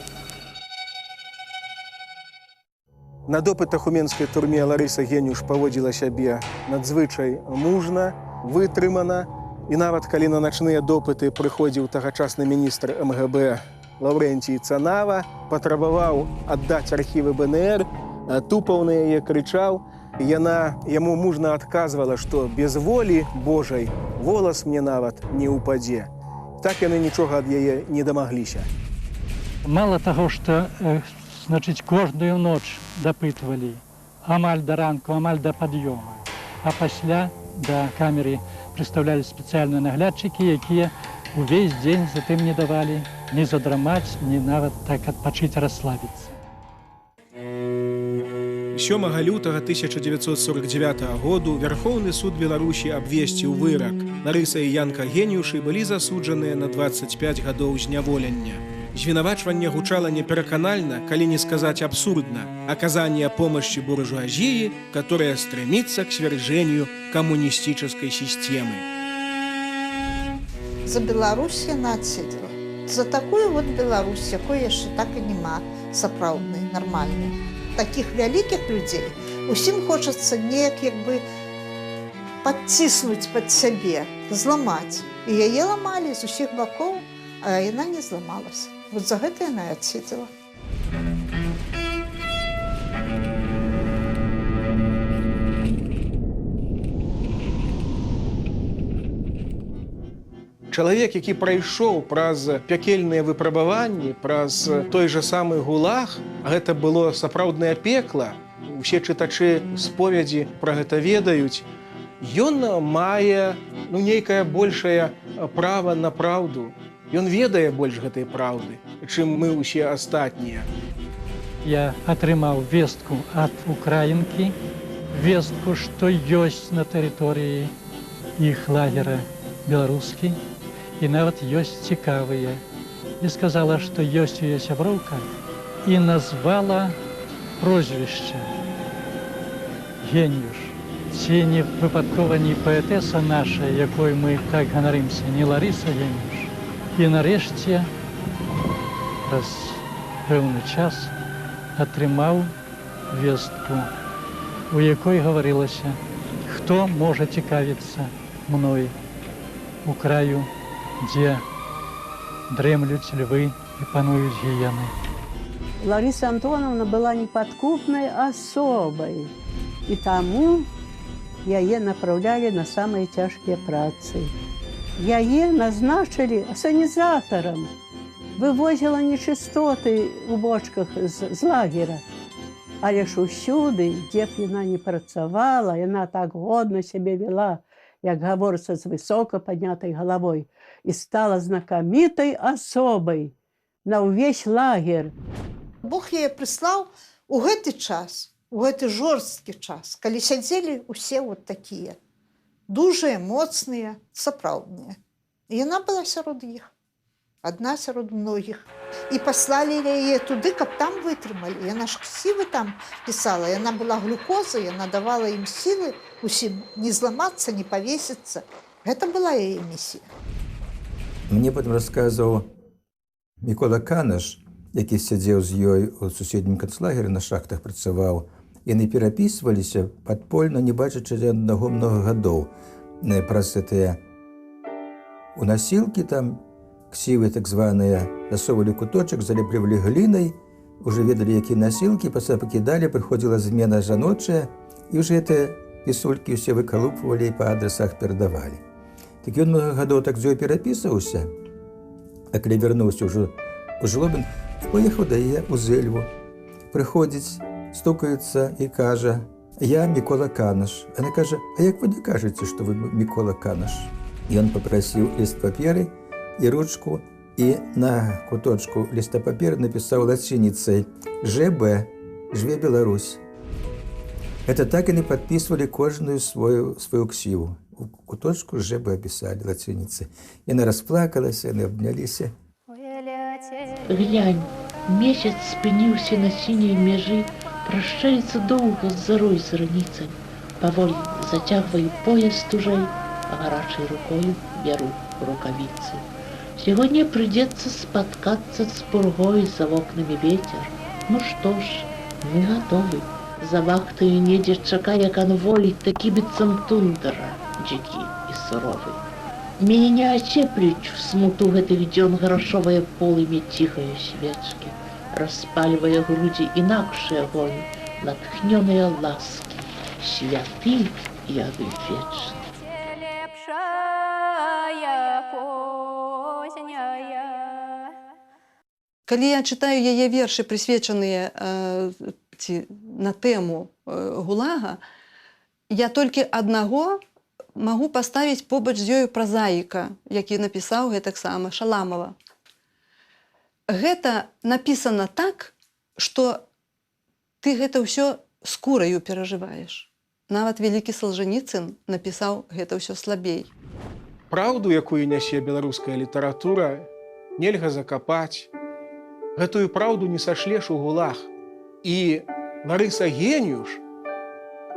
На допытах у менскай турме Ларыса Генюш паводзіла сябе надзвычай мужна, вытрымана. І нават калі на начныя допыты прыходзіў тагачасны міністр МГБ Лаўрэнцій Цанава, патрабаваў аддаць архівы БНР, тупаў на яе, крычаў. Яна яму мужна адказвала, што без волі Божай волас мне нават не ўпадзе. Так яны нічога ад яе не дамагліся. Мало таго, што кожную ноч дапытвалі, амаль да ранку, амаль да пад'ёма. А пасля да камеры прыстаўлялі спецыяльныя наглядчыкі, якія увесь дзень затым не давалі ні задрамаць, ні нават так адпачыць, расслабіцца. 7 лютага 1949 году Верховны суд Беларусі абвесціў вырак. Ларыса і Янка Генюшы былі засуджаныя на 25 гадоў зняволення. Звінавачванне гучала непераканальна, калі не сказаць абсурдна. Оказание помощи буржуазии, которая стремится к свержению коммунистической системы. За Беларусь яна адседзела. За такую вот Беларусь, якой яшчэ так і няма, сапраўднай, нармальнай. Таких вялікіх людзей усім хочацца неяк як бы падціснуць пад сябе, зламаць. І яе ламалі з усіх бакоў, а яна не зламалася. Вот за гэта яна адседзела. Чалавек, які прайшоў праз пякельныя выпрабаванні, праз той жа самы гулаг, гэта было сапраўднае пекла. Усе чытачы споведзі пра гэта ведаюць. Ён мае нейкае большае права на праўду. Ён ведае больш гэтай праўды, чым мы ўсе астатнія. Я атрымаў вестку ад украінкі, вестку, што ёсць на тэрыторыі іх лагера беларускі, і нават ёсць цікавыя. І сказала, што ёсць у яе сяброўка, і назвала прозвішча Генюш. Ці не выпадкова не паэтэса наша, якой мы так ганарымся, не Ларыса Генюш. І нарэшце, праз пэўны час, атрымаў вестку, у якой гаварылася, хто можа цікавіцца мной у краю, дзе дремлют львы и пануют гиены. Лариса Антоновна была неподкупной особой, и тому яе направляли на самые тяжкие працы. Яе назначили асанізатарам, вывозила нечистоты у бочках з лагера. Але ж усюды, дзе б яна не працавала, яна так годна сябе вела, як гаворыцца, з высока паднятай галавой, і стала знакамітай асобай на ўвесь лагер. Бог яе прыслаў у гэты час, у гэты жорсткі час, калі сядзелі ўсе вот такія, дужыя, моцныя, сапраўдныя. І яна была сярод іх, адна сярод многіх. І паслалі яе туды, каб там вытрымалі. Яна ж сілы там пісала, яна была глюкоза, яна давала ім сілы усім не зламацца, не павесіцца. Гэта была яе місія. Мне потым расказваў Мікола Канаш, які сядзеў з ёй у суседнім канцлагеры, на шахтах працаваў. Яны перапісваліся падпольна, не бачачы аднаго многа гадоў. Праз гэтыя у насілкі там ксівы так званыя засовывалі куточак, залеплівалі глінай, уже ведалі, якія насілкі, пасля пакідалі, прыходзіла змена жаночая, і ўжо гэтыя пісулькі ўсе выкалупвалі і па адрасах перадавалі. Так ён многа гадоў так з ёй перапісваўся, а калі вярнуўся ўжо у Жлобін, поехаў да яе ў Зэльву. Прыходзіць, стукаецца і кажа: «Я Мікола Канаш». Яна кажа: «А як вы не кажаце, што вы Мікола Канаш?» Ён папрасіў ліст паперы і ручку, і на куточку ліста паперы напісаў лацініцай «ЖБ», «Жве Беларусь». Это так яны падпісвалі кожную сваю ксіву. У куточку «ЖБ» пісалі лацініцай. Яна расплакалася, яны абняліся. Глянь, месяц спыніўся на сіняй мяжы, прашчаецца доўга з зарой з раніцай. Паволі зацягваю пояс тужэй, а гарачай рукою беру рукавіцы. Сегодня придется споткаться с пургой, за окнами ветер. Ну что ж, мы готовы. За вахтою недзе чакае конвой, такі быццам тундра, дзікі і суровы. Мяне не ацеплюць в смуту гэтых дзён грашовае полымя ціхае свечкі, распальвае грудзі інакшы агонь, натхнёныя ласкі, святы і агонь вечны. Калі я чытаю яе вершы, прысвечаныя на тэму ГУЛАГа, я толькі аднаго магу паставіць побач з ёю празаіка, які напісаў гэтаксама Шаламова. Гэта напісана так, што ты гэта ўсё скураю перажываеш. Нават вялікі Салжаніцын напісаў гэта ўсё слабей. Праўду, якую нясе беларуская літаратура, нельга закапаць. Гэтую праўду не сашлеш у ГУЛАГ. І Ларыса Геніуш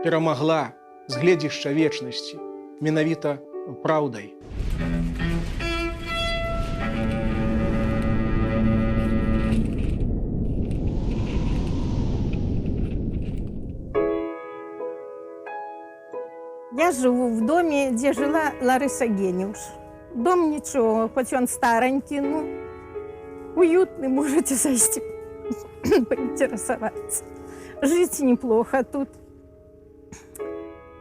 перамагла з гледзішча вечнасці менавіта праўдай. Я живу в доме, где жила Лариса Геніуш. Дом ничего, хоть он старенький, но уютный, можете зайти, поинтересоваться. Жить неплохо тут.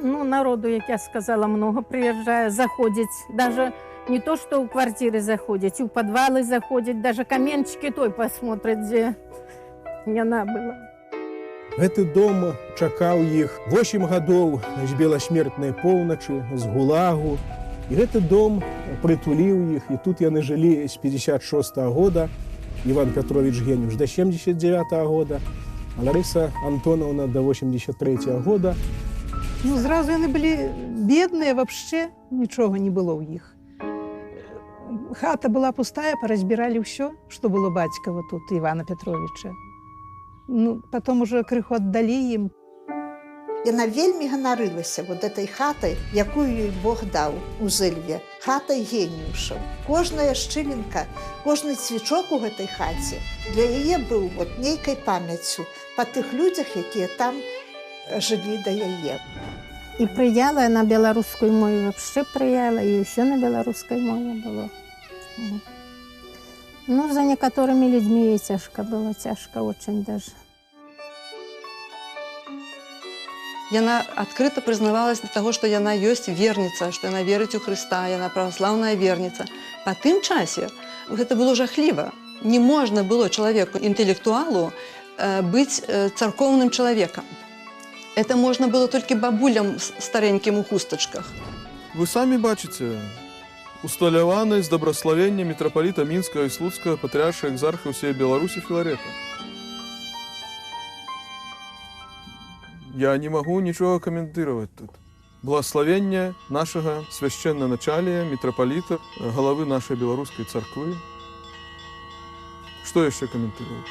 Ну, народу, как я сказала, много приезжает, заходит. Даже не то, что у квартиры заходит, у подвалы заходит, даже каменчики той посмотрят, где яна была. Гэты дом чакаў іх 8 гадоў з беласмертнай поўначы, з ГУЛАГу. І гэты дом прытуліў іх, і тут яны жылі з 56-го года, Іван Петрович Геніуш до 79-го года, а Лариса Антоновна до 83-го года. Ну, зразу яны былі бедныя, вообще нічога не было ў іх. Хата была пустая, поразбіралі ўсё, што было бацькава тут, Івана Петровича. Ну, потом уже крыху аддалі ім. Яна вельмі ганарылася вот этой хатай, якую ёй Бог даў у Зэльве, хатай Геніушаў. Кожная шчылінка, кожны цвічок у гэтай хаце для яе быў вот нейкай памяццю па тых людзях, якія там жылі да яе. І прыяла на беларускую мову, вообще прыяла, і ўсё на беларускай мове было. Ну, за некоторыми людьми ей тяжко было, тяжко очень даже. Яна адкрыта прызнавалась да таго, што яна ёсць верніца, што яна верыць у Хрыста, яна праваслаўная верніца. Па тым часе гэта было жахліва. Не можна было чалавеку, інтэлектуалу, быць царкоўным чалавекам. Это можна было толькі бабулям старенькім у хустачках. Вы самі бачыце, усталяваны з дабраславення мітрапаліта Мінскага і Слуцкага патрыарша экзарха ўсей Беларусі Філарета. Я не магу нічога каментировать тут. Благословення нашага священнаначалія, мітрапаліта, галавы нашай беларускай царквы. Что яшчэ комментировать?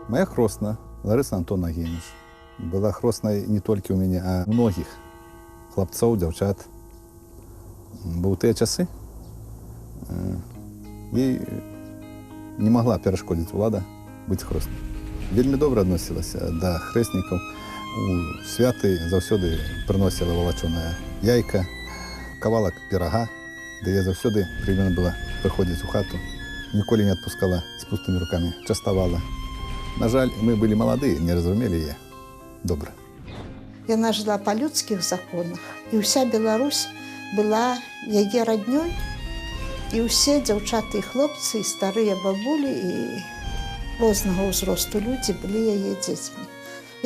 Моя хросна, Лариса Антоновна Гениш, была хросной не только у меня, а у многих хлопцов, девчат. Бо ў тыя часы ей не могла перашкодзіць улада быць хроснай. Вельмі добра адносілася да хрэснікаў. У святы заўсёды прыносіла валачоная яйка, кавалак пірага, да я заўсёды прывязана была прыходзіць у хату. Ніколі не адпускала з пустымі рукамі, частавала. На жаль, мы былі маладыя, не разумелі яе добра. Яна жыла па людскіх законах, і ўся Беларусь была яе раднёй, і ўсе дзяўчаты і хлопцы, і старыя бабулі, і рознага ўзросту людзі былі яе дзецьмі.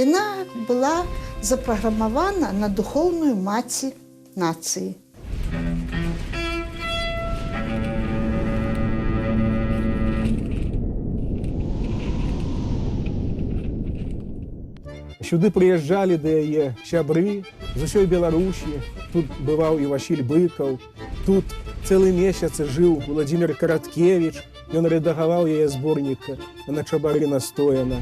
Яна была запраграмавана на духоўную маці нацыі. Сюды прыязджалі да яе сябры з усёй Беларусі. Тут бываў і Васіль Быкаў. Тут цэлы месяц жыў Владзімир Караткевіч. Ён рэдагаваў яе зборніка «На чабары настояна».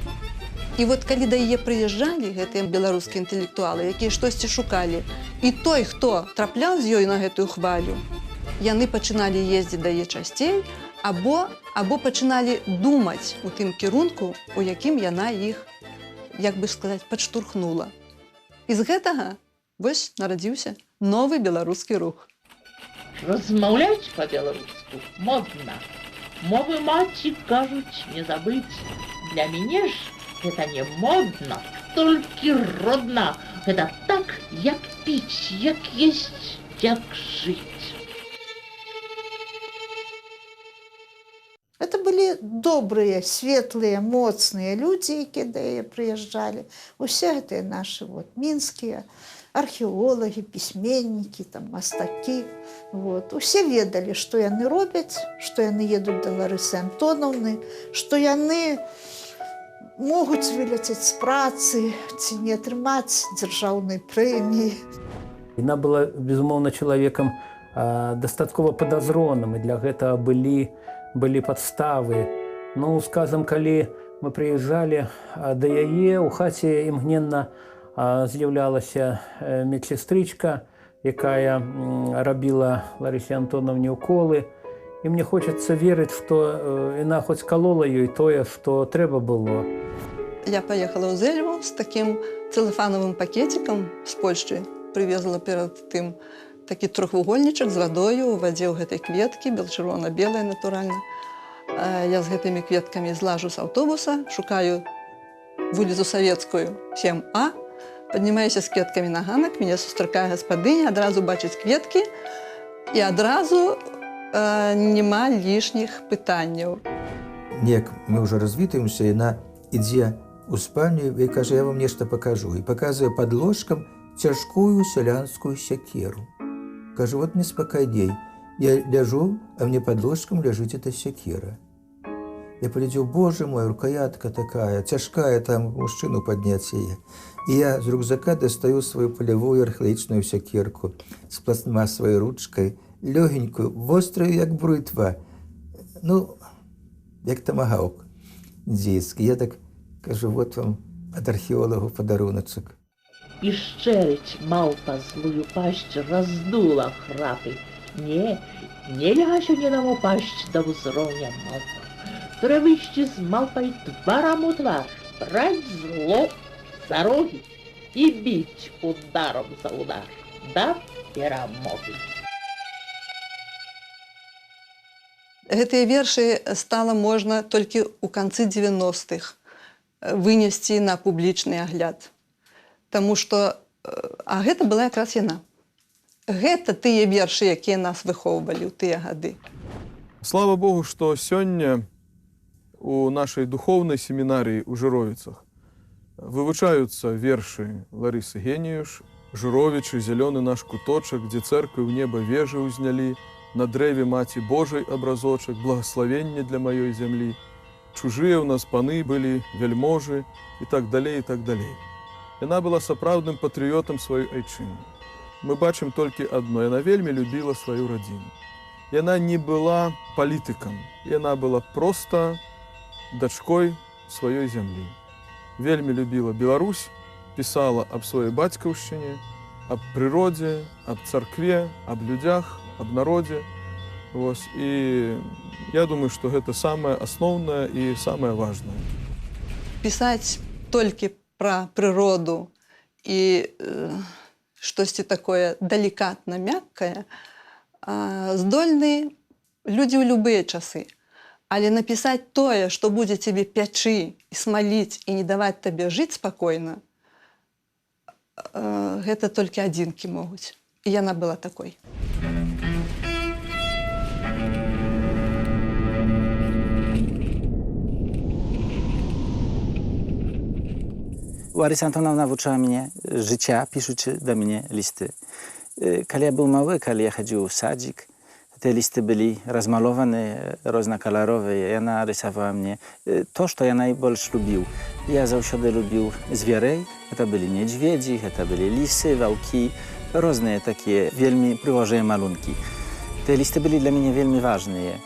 І вот калі да яе прыязджалі гэтыя беларускія інтэлектуалы, якія штосьці шукалі, і той, хто трапляў з ёй на гэтую хвалю, яны пачыналі ездзіць да яе часцей, або пачыналі думаць у тым кірунку, у якім яна іх, як бы сказаць, падштурхнула. І з гэтага вось нарадзіўся новы беларускі рух. Размаўляць па-беларуску модна. Мовы маці, кажуць, не забыць. Для мяне ж гэта не модна, толькі родна. Гэта так, як піць, як есць, як жыць. Это былі добрыя, светлыя, моцныя людзі, якія да яе прыязджалі. Усе гэтыя нашы мінскія археолагі, пісьменнікі, мастакі. Усе ведалі, што яны робяць, што яны едуць да Ларысы Антонаўны, што яны могуць выляцець з працы ці не атрымаць дзяржаўнай прэміі. Яна была, безумоўна, чалавекам дастаткова падазроным, і для гэтага былі падставы. Ну, скажам, калі мы прыязджалі да яе, у хаце імгненна з'яўлялася медсестрычка, якая рабіла Ларысе Антонаўне уколы. І мне хочацца верыць, што яна хоць калола ёй тое, што трэба было. Я паехала ў Зельву з такім цэлафанавым пакетикам з Польшчы. Прывезла перад тым такі трохвугольнічак з вадою, у вадзе ў гэтай кветкі, чырвона-белая, натуральна. Я з гэтымі кветкамі злажу з аўтобуса, шукаю вуліцу Савецкую, 7А, паднімаюся з кветкамі на ганак, мяне сустракае гаспадыня, адразу бачыць кветкі, і адразу няма лішніх пытанняў. Як мы ўжо развітаемся, яна ідзе ў спальню і кажа, я вам нешта пакажу. І паказвае пад ложкам цяжкую сялянскую сякеру. Кажу, вот мне спакайней. Я ляжу, а мне под ложком ляжыць эта сякера. Я паглядзеў, боже мой, рукоятка такая, цяжкая, там мужчыну падняць яе. І я з рюкзака дастаю сваю палявую архаічную сякерку з пластмасавай ручкай, лёгенькую, вострую, як брытва. Ну, як тамагаўк дзейскі. Я так кажу, вот вам ад археолагу падаруначак. І шчэрыць малпа злую пасць раздула храпы. Не, нельга сёння нам упасць да ўзроўня малпа. Трэба ісці з малпай тварам у твар, браць зло за рогі і біць ударом за удар да перамогі. Гэтыя вершы стала можна толькі ў канцы 90-х вынесці на публічны агляд. Таму што, а гэта была якраз яна. Гэта тыя вершы, якія нас выхоўвалі ў тыя гады. Слава Богу, што сёння у нашай духоўнай семінарыі ў Жыровіцах вывучаюцца вершы Ларысы Геніюш, Жыровічы, «Зялёны наш куточак», «Дзе цэрквы ў неба вежы ўзнялі», «На дрэве маці Божай абразочак», «Благословенне для маёй зямлі», «Чужыя ў нас паны былі, вельможы» і так далей, і так далей. Яна была сапраўдным патрыётам сваёй айчыны. Мы бачым толькі адно, яна вельмі любіла сваю радзіму. Яна не была палітыкам, яна была проста дачкой сваёй зямлі. Вельмі любіла Беларусь, пісала аб сваёй бацькаўшчыне, аб прыродзе, аб царкве, аб людзях, аб народзе. І я думаю, што гэта самае асноўнае і самае важнае. Пісаць толькі пра прыроду і штосьці такое далікатна мяккае здольны людзі ў любыя часы. Але напісаць тое, што будзе цябе пячы і смаліць і не даваць табе жыць спакойна, гэта толькі адзінкі могуць. І яна была такой. Лариса Антоновна навучила mnie życia, pisząc do mnie listy. Kiedy ja był mały, kiedy ja chodził w sadzik, te listy byli rozmalowane, różnokolorowe. Ja narysowała mnie to, co ja najbardziej lubił. Ja zawsze lubił zwierzę. To byli niedźwiedzi, to byli lisy, wałki, różne takie wielmi przyłożone malunki. Te listy byli dla mnie wielmi ważne.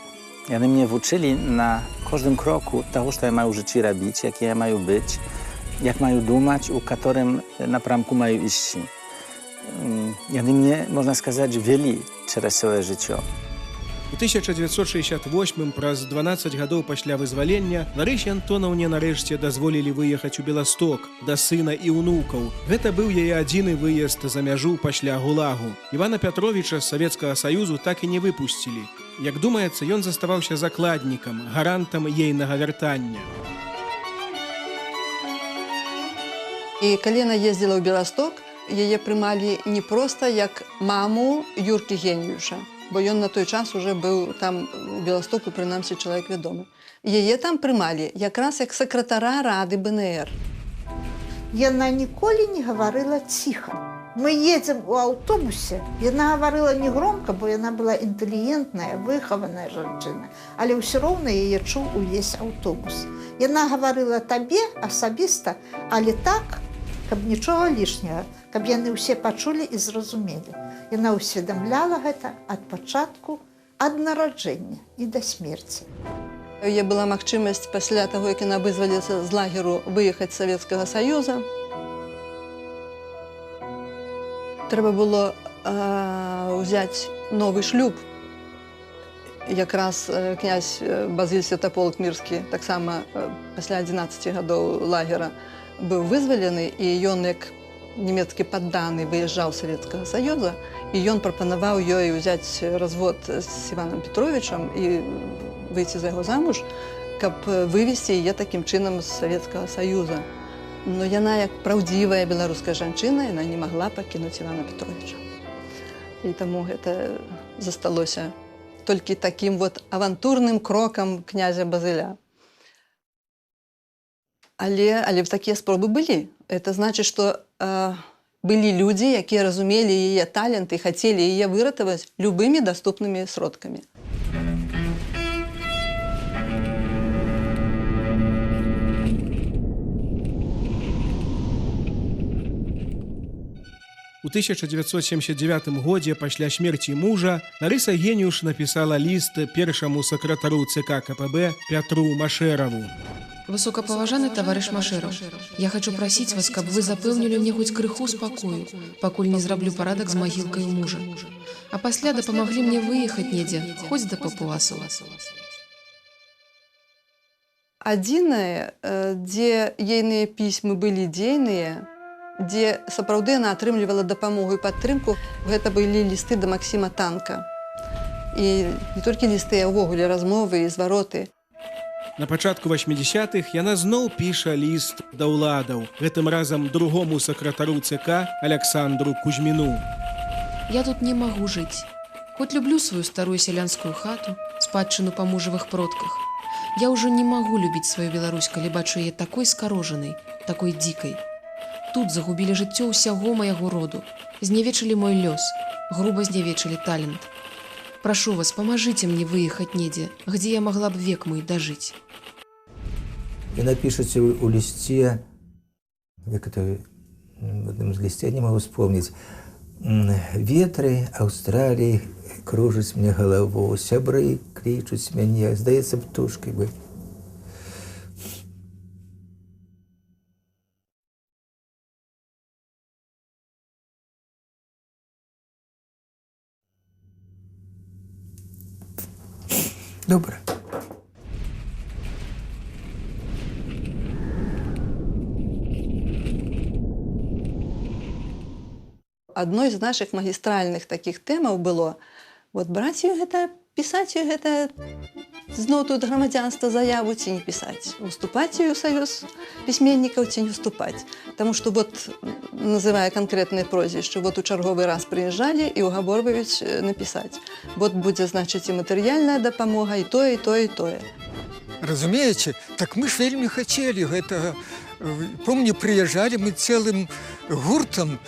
One mnie uczyli na każdym kroku tego, co ja mają w życiu robić, jakie ja mają być, jak mają dumać, u którym napramku mają iść. One mnie, można сказать, weli przez swoje życie. У 1968 праз 12 гадоў пасля вызвалення Ларысе Антонаўне нарэшце дазволілі выехаць у Беласток да сына і ўнукаў. Гэта быў яе адзіны выезд за мяжу пасля ГУЛАГу. Івана Пятровіча з Савецкага Саюзу так і не выпусцілі. Як думаецца, ён заставаўся закладнікам, гарантам ейнага вяртання. І калі яна ездзіла ў Беласток, яе прымалі не проста як маму Юркі Геніюша, бо ён на той час уже быў там у Беластоку, прынамсі, чалавек вядомы. Яе там прымалі якраз як сакратара рады БНР. Яна ніколі не гаварыла ціха. Мы едзем у аўтобусе, яна гаварыла не громка, бо яна была інтэлігентная, выхаваная жанчына, але ўсё роўна яе чуў увесь аўтобус. Яна гаварыла табе асабіста, але так, каб нічога лішняга, каб яны ўсе пачулі і зразумелі. Яна ўсведамляла гэта ад пачатку, ад нараджэння і да смерці. Яе была магчымасць пасля таго, як яна вызвалілася з лагеру, выехаць з Савецкага Саюза. Трэба было ўзяць новы шлюб. Якраз князь Базыль Святаполк Мірскі таксама пасля 11 гадоў лагера быў вызвалены, і ён, як нямецкі падданы, выязджаў з Савецкага Саюза, і ён прапанаваў ёй узяць развод з Іваном Петровічам і выйти за яго замуж, каб вывесці яе такім чынам з Савецкага Саюза. Но яна, як праўдзівая беларуская жанчына, яна не магла пакінуць Івана Петровіча. І таму гэта засталося толькі такім вот авантурным крокам князя Базыля. Але такія спробы былі. Это значыць, што былі людзі, якія разумелі яе талент і хацелі яе выратаваць любымі даступнымі сродкамі. У 1979 годзе пасля смерці мужа Ларыса Геніюш напісала ліст першаму сакратару ЦК КПБ Пятру Машэраву. Высокопаважаны товарищ Машэраў, я хочу просить вас, каб вы запэўнілі мне хоць крыху спакою, пакуль не зраблю парадак з магілкай у мужа. А пасля дапамаглі мне выехаць недзе, хоць да Папуасаў. Адзінае, дзе ейныя пісьмы былі дзейныя, дзе сапраўды яна атрымлівала дапамогу і падтрымку, гэта былі лісты да Максіма Танка. І не толькі лісты, а ўвогуле размовы і звароты. На пачатку 80-х яна зноў піша ліст да ўладаў, гэтым разам другому сакратару ЦК Александру Кузьміну. Я тут не могу жить. Хоть люблю свою старую селянскую хату, спадчыну па мужавых продках. Я уже не могу любить свою Беларусь, калі бачу яе такой скарожанай, такой дикой. Тут загубілі жыццё ўсяго майго роду, зневечылі мой лёс, груба зневечылі талент. Прошу вас, поможите мне выехать недзе, где я могла бы век мой дожить. И напишите у листе, как это в одном из листей, не могу вспомнить, ветры Австралии кружаць мне голову, сябры клічуць мяне, здаецца, птушкой бы. Добре. Адной з нашых магістральных такіх тэмаў было браць ёй гэта, пісаць ёй гэта, зноў тут грамадзянства заяву ці не пісаць, уступаць ёй у саюз пісьменнікаў ці не уступаць. Таму што называе канкрэтныя прозвішчы, у чарговы раз прыязджалі і угаворваюць напісаць. Будзе, значыць, і матэрыяльная дапамога, і тое, і тое, і тое. Разумееце, так мы ж вельмі хацелі гэтага. Помню, прыязджалі мы цэлым гуртам: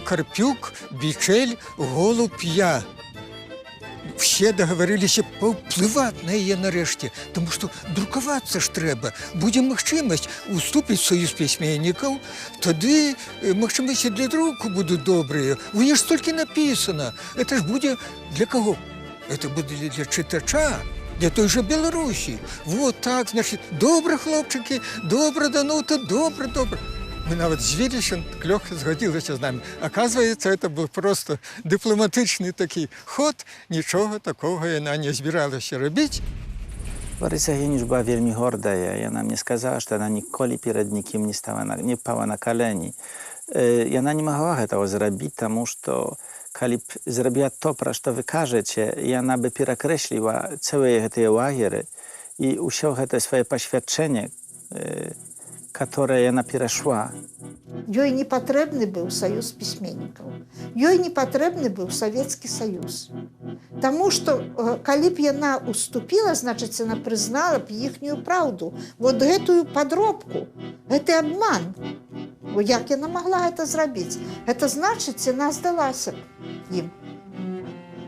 Карпюк, Бичель, Голуб, я. Все договорились паўплываць на яе нарэшце, тому што друкавацца ж трэба. Будзе магчымасць уступіць саюз пісьменнікаў, тады магчымасці для друку будуць добрыя. У іх столькі напісана. Это ж будзе для каго? Это будзе для чытача, для той же Беларусі. Вот так, значит, добра, хлопчыкі, добра, Данута, добра, добра. Мы нават звіліся, лёгка згадзілася з намі. Оказывается, это был просто дыпламатычны такі ход, нічога такога яна не збіралася рабіць. Лариса Геніюш была вельмі гордая. Яна мне сказала, што яна ніколі перад нікім не пала на калені. Яна не магла гэтага зрабіць, таму што калі б зрабіла то, пра што вы кажаце, яна бы перакрэсліла цэлыя гэтыя лагеры і ўсё гэта сваё пасвядчэнне, которое яна перайшла. Ёй не патрэбны быў саюз пісьменнікаў. Ёй не патрэбны быў Савецкі Саюз. Таму што калі б яна уступіла, значыць, яна прызнала б іхнюю праўду. Вот гэтую падробку, гэты абман. Як яна магла гэта зрабіць? Гэта значыць, яна здалася б ім.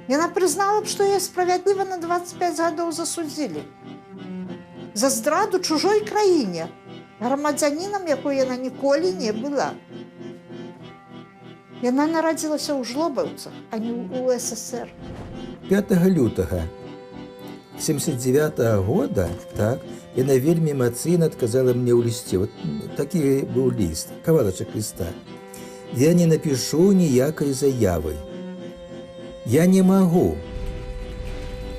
Яна прызнала б, што яе справядліва на 25 гадоў засудзілі. За здраду чужой краіне, грамадзянінам, якой яна ніколі не была. Яна нарадзілася ў Жлобаўцах, а не ў СССР. 5 лютага 79-го года, так, яна вельмі эмацыйна адказала мне ў лісце. Вот такі быў ліст, кавалачак ліста. Я не напишу ніякай заявы. Я не магу.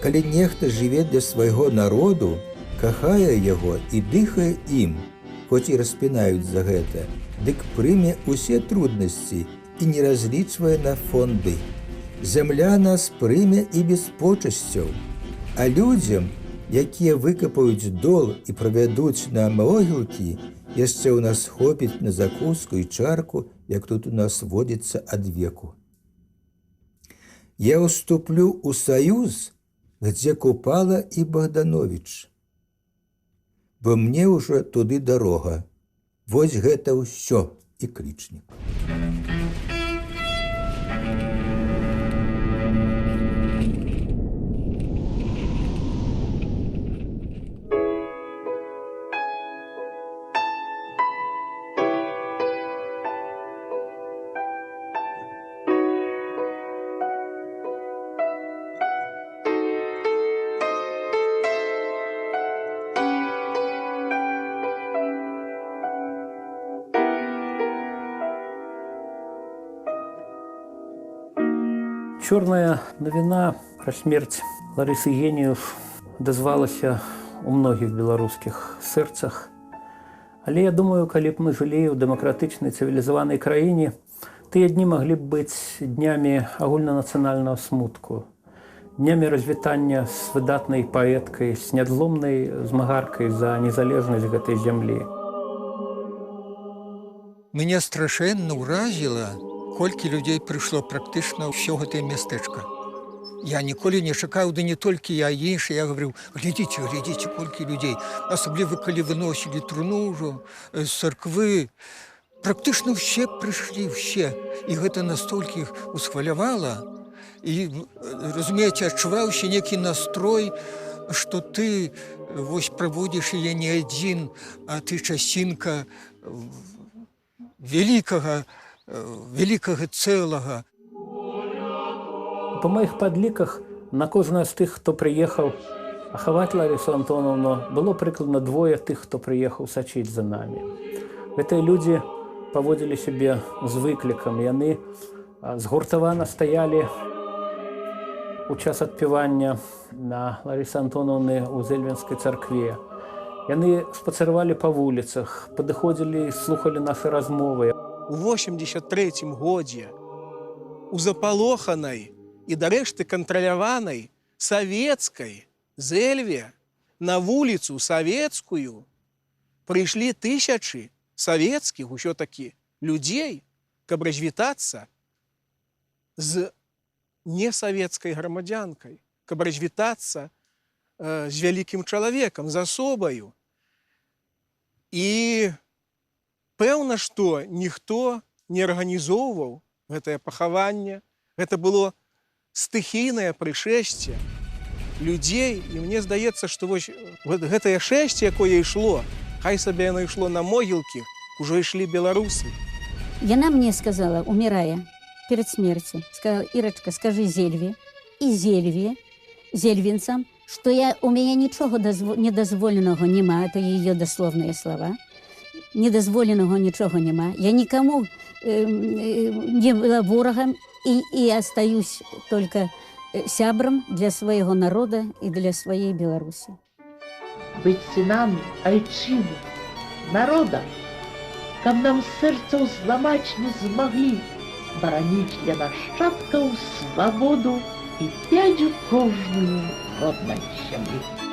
Калі нехта жыве для свайго народу, кахае яго і дыхае ім, хоць і распінаюць за гэта, дык прыме ўсе труднасці і не разлічвае на фонды. Зямля нас прыме і без почасцяў, а людзям, якія выкапаюць дол і правядуць на могілкі, яшчэ ў нас хопіць на закуску і чарку, як тут у нас водзіцца ад веку. Я уступлю ў саюз, дзе Купала і Богданович, бо мне ўжо туды дарога. Вось гэта ўсё і клічнік. Чорная навіна пра смерць Ларысы Геніюш дазвалася ў многіх беларускіх сэрцах. Але я думаю, калі б мы жылі ў дэмакратычнай цывілізаванай краіне, тыя дні маглі б быць днямі агульнанацыянальнага смутку. днямі развітання з выдатнай паэткай, з нядломнай змагаркай за незалежнасць гэтай зямлі. Мяне страшэнна ўразіла, колькі людзей прыйшло практычна ўсё гэтае мястэчка. Я ніколі не чакаў, да не толькі я, іншы, я гаварыў, глядзіце, глядзіце, колькі людзей. Асабліва, калі выносілі труну ўжо з царквы. Практычна ўсе прыйшлі, ўсе. І гэта настолькі іх усхвалявала. І, разумееце, адчуваўся некі настрой, што ты вось праводзіш яе не адзін, а ты часінка вялікага цэлага. Па маіх падліках, на кожнага з тых, хто прыехаў ахаваць Ларысу Антоновну, было прыкладна двое тых, хто прыехаў сачыць за намі. Гэтыя людзі паводзілі сябе з выклікам. Яны згуртавана стаялі у час адпявання на Ларысы Антоновны ў Зельвенскай царкве. Яны спацыравалі па вуліцах, падыходзілі, слухалі нашы размовы. У 83-м годзе у запалоханай і дарэшты кантраляванай савецкай Зельве на вуліцу савецкую прыйшлі тысячы савецкіх усё-такі людзей, каб развітацца з несавецкай грамадзянкай, каб развітацца з вялікім чалавекам, з асобаю. І пэўна, што ніхто не арганізоўваў гэтае пахаванне. Гэта было стыхійнае прышэсце людзей. І мне здаецца, што вось гэтае шэсце, якое ішло, хай сабе яно ішло на могілкі, ужо ішлі беларусы. Яна мне сказала, умирая, перед смерти, сказала: Ирочка, скажи Зельве и Зельве, зельвинцам, что у меня ничего недозволенного нема, это ее дословные слова, недозволенного ничего нема, я никому не была ворогом и остаюсь только сябром для своего народа и для своей Беларуси. Быть сынами айчины, народа, каб нам сэрцаў зламаць не змаглі, бараніць для нашчадкаў свабоду і пядзю кожную роднай зямлі.